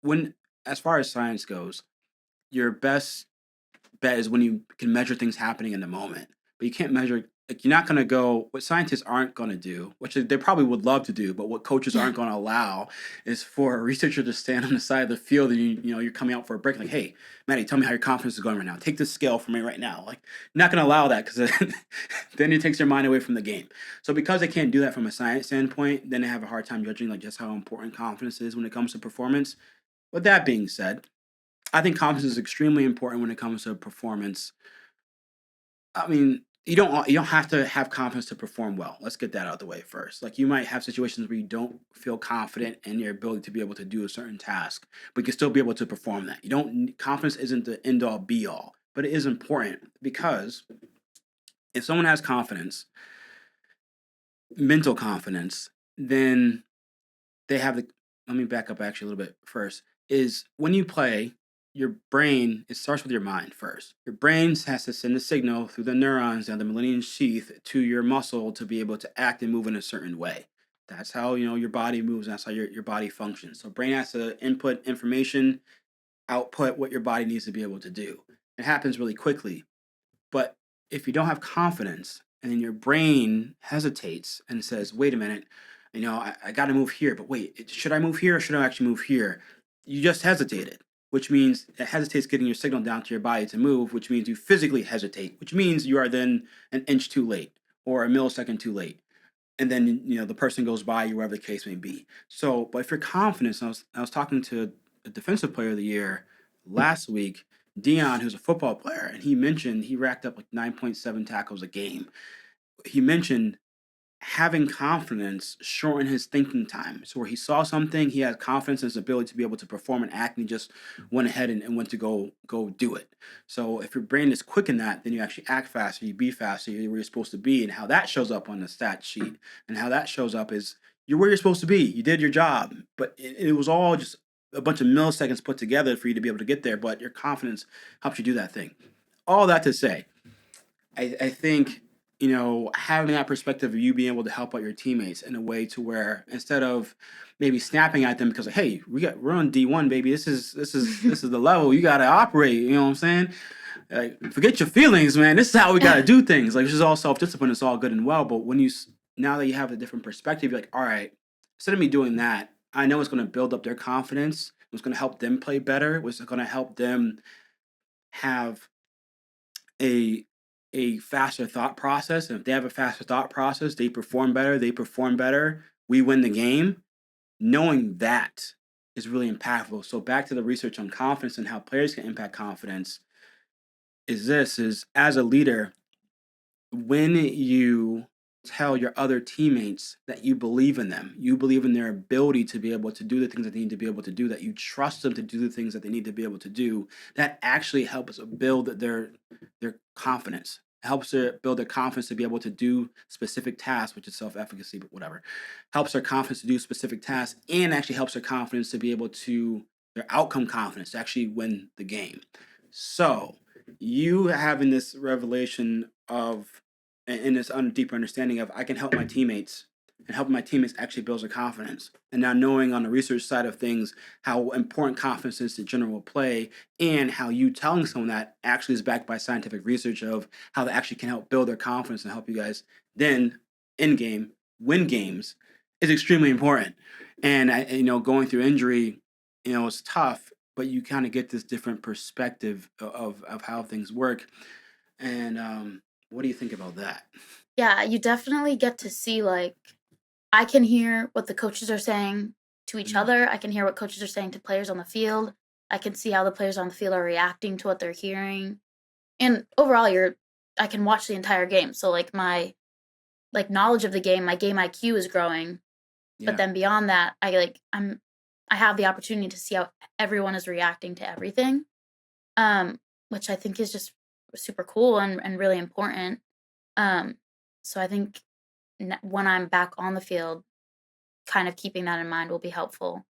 when, as far as science goes, your best bet is when you can measure things happening in the moment. But you can't measure, like, you're not going to go, what scientists aren't going to do, which they probably would love to do, but what coaches aren't going to allow is for a researcher to stand on the side of the field and you're coming out for a break, like, hey, Maddie, tell me how your confidence is going right now. Take this scale from me right now. Like, not going to allow that because then it takes your mind away from the game. So because they can't do that from a science standpoint, then they have a hard time judging like just how important confidence is when it comes to performance. With that being said, I think confidence is extremely important when it comes to performance. I mean, you don't have to have confidence to perform well. Let's get that out of the way first. Like you might have situations where you don't feel confident in your ability to be able to do a certain task, but you can still be able to perform that. You don't Confidence isn't the end all be all, but it is important because if someone has confidence, mental confidence, then they have the let me back up actually a little bit first. Is when you play, your brain, it starts with your mind first. Your brain has to send a signal through the neurons and the myelin sheath to your muscle to be able to act and move in a certain way. That's how your body moves. That's how your body functions. So brain has to input information, output what your body needs to be able to do. It happens really quickly, but if you don't have confidence and then your brain hesitates and says, wait a minute, I got to move here, but wait, should I move here or should I actually move here? You just hesitated, which means it hesitates getting your signal down to your body to move, which means you physically hesitate, which means you are then an inch too late or a millisecond too late. And then, the person goes by you, wherever the case may be. So, but if you're confident, I was talking to a defensive player of the year last week, Dion, who's a football player, and he mentioned he racked up like 9.7 tackles a game. He mentioned having confidence shorten his thinking time. So where he saw something, he had confidence in his ability to be able to perform and act, and he just went ahead and went to go do it. So if your brain is quick in that, then you actually act faster, you be faster, you're where you're supposed to be. And how that shows up on the stat sheet and how that shows up is you're where you're supposed to be. You did your job. But it was all just a bunch of milliseconds put together for you to be able to get there. But your confidence helps you do that thing. All that to say, I think having that perspective of you being able to help out your teammates in a way to where instead of maybe snapping at them because like, hey, we're on D1, baby, this is the level you got to operate. You know what I'm saying? Like, forget your feelings, man. This is how we got to do things. Like, this is all self-discipline. It's all good and well, but when now that you have a different perspective, you're like, all right, instead of me doing that, I know it's going to build up their confidence. It's going to help them play better. It's going to help them have a faster thought process. And if they have a faster thought process, they perform better. We win the game. Knowing that is really impactful. So back to the research on confidence and how players can impact confidence is as a leader, when you tell your other teammates that you believe in them, you believe in their ability to be able to do the things that they need to be able to do, that you trust them to do the things that they need to be able to do, that actually helps build their confidence. It helps to build their confidence to be able to do specific tasks, which is self-efficacy, but whatever. Helps their confidence to do specific tasks and actually helps their confidence to be able to their outcome confidence to actually win the game. So you having this revelation of and this deeper understanding of I can help my teammates and helping my teammates actually builds their confidence. And now knowing on the research side of things how important confidence is to general play and how you telling someone that actually is backed by scientific research of how that actually can help build their confidence and help you guys then in game win games is extremely important. And going through injury, it's tough, but you kind of get this different perspective of how things work. And what do you think about that? Yeah, you definitely get to see, like, I can hear what the coaches are saying to each Mm, other. I can hear what coaches are saying to players on the field. I can see how the players on the field are reacting to what they're hearing. And overall, I can watch the entire game. So like my knowledge of the game, my game IQ is growing. But yeah, then beyond that, I have the opportunity to see how everyone is reacting to everything. Which I think is just super cool and really important. Um, so I think when I'm back on the field, kind of keeping that in mind will be helpful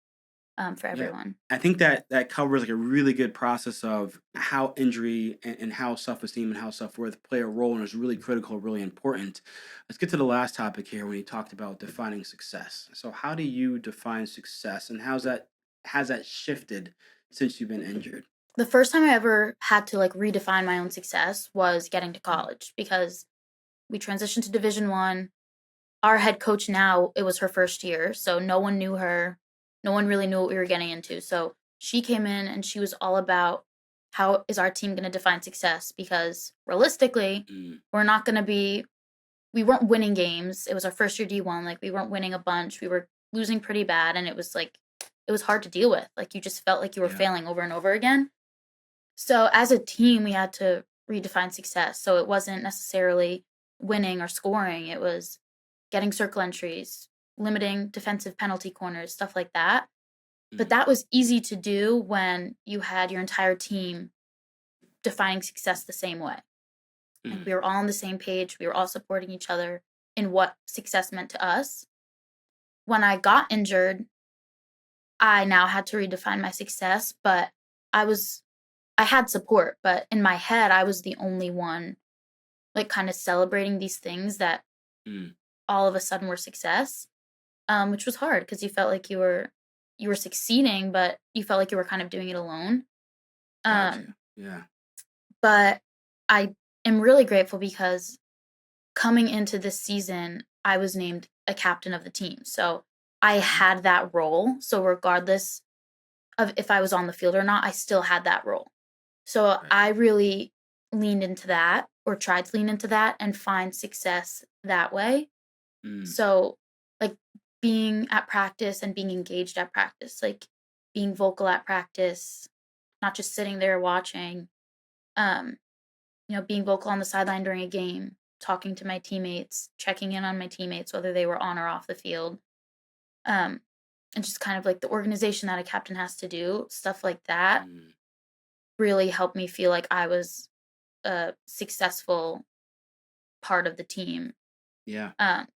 for yeah. everyone. I think that covers like a really good process of how injury and how self-esteem and how self-worth play a role and is really critical, really important. Let's get to the last topic here when you talked about defining success. So how do you define success and has that shifted since you've been injured? The first time I ever had to like redefine my own success was getting to college because we transitioned to Division 1. Our head coach now, it was her first year, so no one knew her. No one really knew what we were getting into. So she came in and she was all about how is our team going to define success because realistically, Mm, we're not going to be we weren't winning games. It was our first year D1, like we weren't winning a bunch. We were losing pretty bad and it was like it was hard to deal with. Like you just felt like you were yeah. failing over and over again. So as a team, we had to redefine success. So it wasn't necessarily winning or scoring. It was getting circle entries, limiting defensive penalty corners, stuff like that. But Mm, that was easy to do when you had your entire team defining success the same way. Like mm, we were all on the same page, we were all supporting each other in what success meant to us. When I got injured, I now had to redefine my success, but I was I had support, but in my head I was the only one like kind of celebrating these things that mm. all of a sudden were success. Which was hard because you felt like you were succeeding, but you felt like you were kind of doing it alone. Um, Gotcha. Yeah. but I am really grateful because coming into this season, I was named a captain of the team. So I had that role. So regardless of if I was on the field or not, I still had that role. So Right. I really leaned into that or tried to lean into that and find success that way. Mm, So, like, being at practice and being engaged at practice, like, being vocal at practice, not just sitting there watching, um, being vocal on the sideline during a game, talking to my teammates, checking in on my teammates, whether they were on or off the field, um, and just kind of, like, the organization that a captain has to do, stuff like that mm. really helped me feel like I was a successful part of the team. Yeah. Um,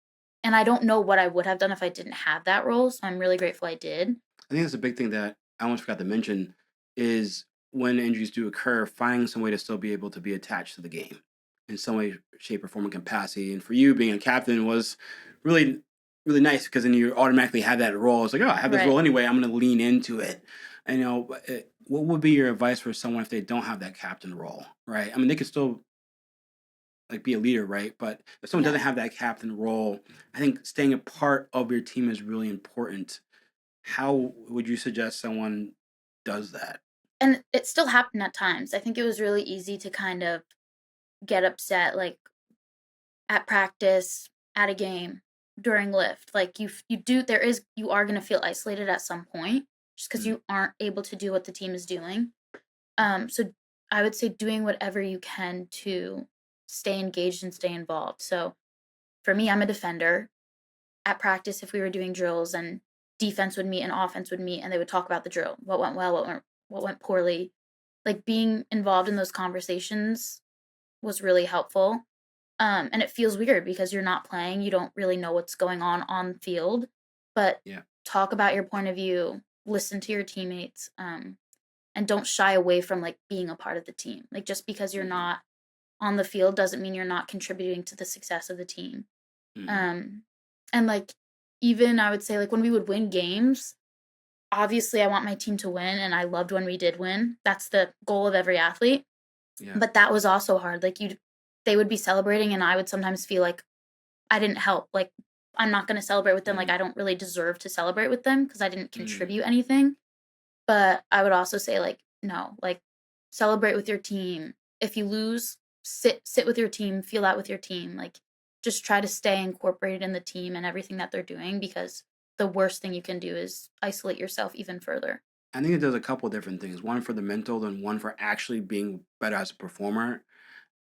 and I don't know what I would have done if I didn't have that role, so I'm really grateful I did. I think that's a big thing that I almost forgot to mention is when injuries do occur, finding some way to still be able to be attached to the game in some way, shape, or form and capacity. And for you, being a captain was really, really nice because then you automatically have that role. It's like, oh, I have this Right. role anyway. I'm going to lean into it. And what would be your advice for someone if they don't have that captain role, right? I mean, they could still like be a leader, right? But if someone Yeah. doesn't have that captain role, I think staying a part of your team is really important. How would you suggest someone does that? And it still happened at times. I think it was really easy to kind of get upset, like, at practice, at a game, during lift. Like, you are gonna feel isolated at some point just because Mm, you aren't able to do what the team is doing. So I would say doing whatever you can to stay engaged and stay involved. So for me, I'm a defender. At practice, if we were doing drills and defense would meet and offense would meet and they would talk about the drill, what went well, what went poorly. Like being involved in those conversations was really helpful. And it feels weird because you're not playing, you don't really know what's going on field, but yeah. talk about your point of view, listen to your teammates, and don't shy away from like being a part of the team. Like just because you're Mhm, not on the field doesn't mean you're not contributing to the success of the team. mhm, Um, and like even I would say like when we would win games, obviously I want my team to win and I loved when we did win. That's the goal of every athlete. yeah. But that was also hard. Like they would be celebrating and I would sometimes feel like I didn't help. Like I'm not going to celebrate with them. Like Mhm, I don't really deserve to celebrate with them because I didn't mm, contribute anything. But I would also say like no, like celebrate with your team. If you lose, sit with your team, feel that with your team. Like just try to stay incorporated in the team and everything that they're doing because the worst thing you can do is isolate yourself even further. I think it does a couple different things. One for the mental, and one for actually being better as a performer.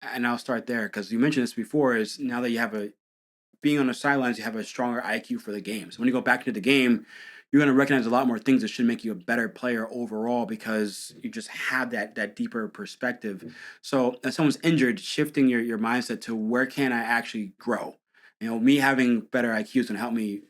And I'll start there because you mentioned this before. Is now that you have a being on the sidelines, you have a stronger IQ for the game. So when you go back into the game, you're going to recognize a lot more things that should make you a better player overall because you just have that deeper perspective. So if someone's injured, shifting your mindset to where can I actually grow? Me having better IQ is going to help me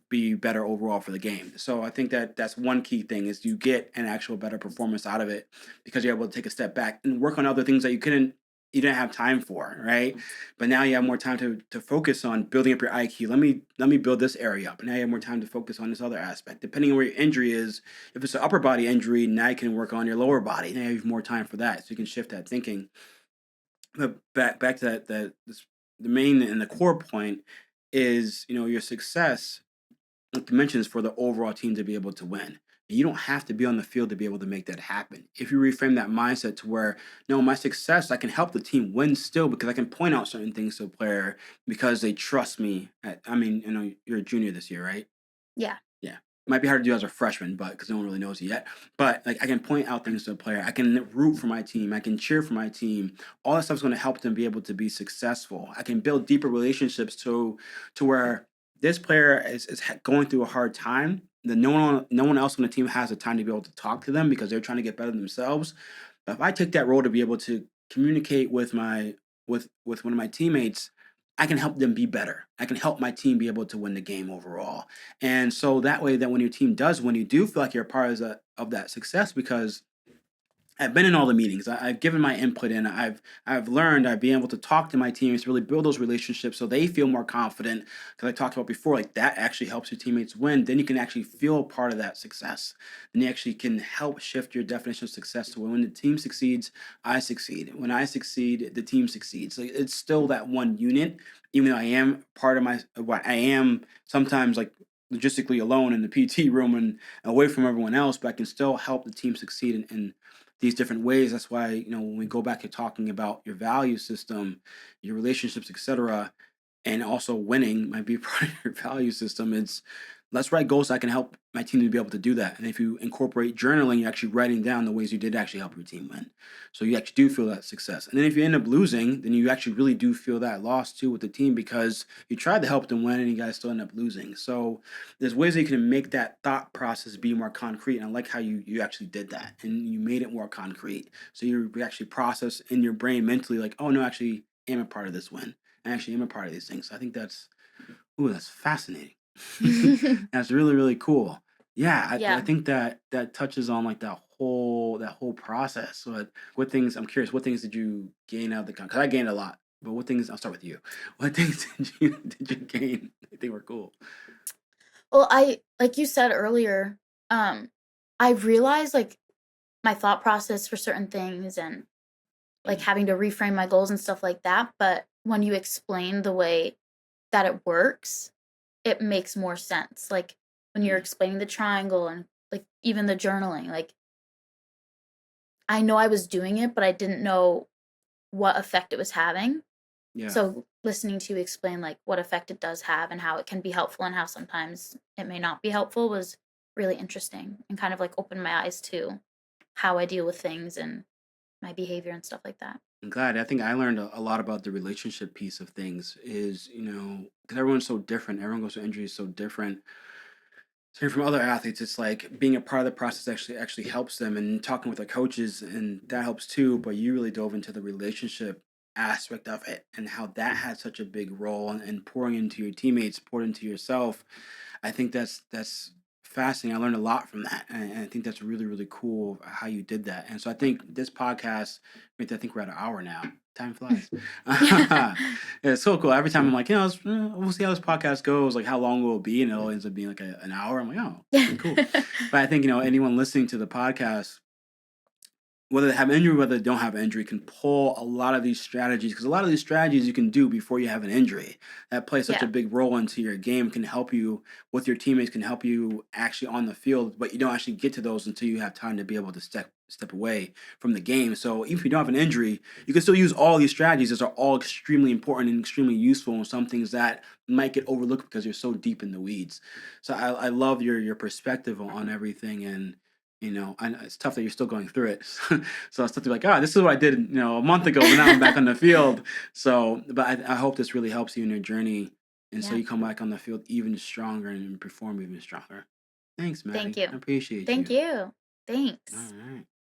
be better overall for the game. So I think that that's one key thing is you get an actual better performance out of it because you're able to take a step back and work on other things that you didn't have time for, right? But now you have more time to focus on building up your IQ. Let me build this area up. And now you have more time to focus on this other aspect. Depending on where your injury is, if it's an upper body injury, now you can work on your lower body. Now you have more time for that. So you can shift that thinking. But back to the main and the core point is, your success like you mentioned, is for the overall team to be able to win. And you don't have to be on the field to be able to make that happen. If you reframe that mindset to where, no, my success, I can help the team win still because I can point out certain things to a player because they trust me. I mean, you're a junior this year, right? Yeah. Yeah. Might be hard to do as a freshman, but because no one really knows you yet. But like I can point out things to a player. I can root for my team. I can cheer for my team. All that stuff's going to help them be able to be successful. I can build deeper relationships to where this player is going through a hard time. Then no one else on the team has the time to be able to talk to them because they're trying to get better themselves. But if I take that role to be able to communicate with with one of my teammates, I can help them be better. I can help my team be able to win the game overall. And so that way that when your team does win, you do feel like you're a part of that success because I've been in all the meetings. I've given my input, and I've learned. I've been able to talk to my teammates, really build those relationships, so they feel more confident. Because I talked about before, like that actually helps your teammates win. Then you can actually feel part of that success, and you actually can help shift your definition of success to when the team succeeds, I succeed. When I succeed, the team succeeds. Like it's still that one unit, even though I am part of my. What I am sometimes like logistically alone in the PT room and away from everyone else, but I can still help the team succeed in these different ways. That's why, when we go back to talking about your value system, your relationships, etc., and also winning might be part of your value system. It's let's write goals that can help my team to be able to do that. And if you incorporate journaling, you're actually writing down the ways you did actually help your team win. So you actually do feel that success. And then if you end up losing, then you actually really do feel that loss too with the team because you tried to help them win and you guys still end up losing. So there's ways that you can make that thought process be more concrete. And I like how you actually did that and you made it more concrete. So you actually process in your brain mentally like, oh no, actually am a part of this win. I actually am a part of these things. I think that's fascinating. That's really, really cool. Yeah, I Yeah. think that touches on like that whole process. So what things I'm curious, what things did you gain out of the because I gained a lot. But what things I'll start with you. What things did you gain? I think were cool. Well, I like you said earlier, I realized like my thought process for certain things and like having to reframe my goals and stuff like that. But when you explain the way that it works, it makes more sense. Like when you're Mm, explaining the triangle and like even the journaling, like I know I was doing it, but I didn't know what effect it was having. yeah. So listening to you explain like what effect it does have and how it can be helpful and how sometimes it may not be helpful was really interesting and kind of like opened my eyes to how I deal with things and my behavior and stuff like that. I'm glad. I think I learned a lot about the relationship piece of things is, because everyone's so different. Everyone goes through injuries so different. So hearing from other athletes, it's like being a part of the process actually helps them, and talking with their coaches, and that helps too. But you really dove into the relationship aspect of it and how that had such a big role, and pouring into your teammates, pouring into yourself. I think that's fascinating. I learned a lot from that, and I think that's really really cool how you did that. And so I think this podcast, I think we're at an hour now. Time flies. It's so cool. Every time I'm like, we'll see how this podcast goes, like how long will it be, and it ends up being like an hour. I'm like, oh, okay, cool. But I think anyone listening to the podcast, whether they have injury, whether they don't have injury, can pull a lot of these strategies because a lot of these strategies you can do before you have an injury that play such a Yeah. big role into your game, can help you with your teammates, can help you actually on the field, but you don't actually get to those until you have time to be able to step away from the game. So even if you don't have an injury, you can still use all these strategies that are all extremely important and extremely useful, and some things that might get overlooked because you're so deep in the weeds. So I love your perspective on everything, and I know it's tough that you're still going through it. So it's tough to be like, this is what I did, a month ago, but now I'm back on the field. So, but I hope this really helps you in your journey. And so Yeah. you come back on the field even stronger and perform even stronger. Thanks, Thank Maddie. I you. appreciate Thank you. you. All Thanks. right.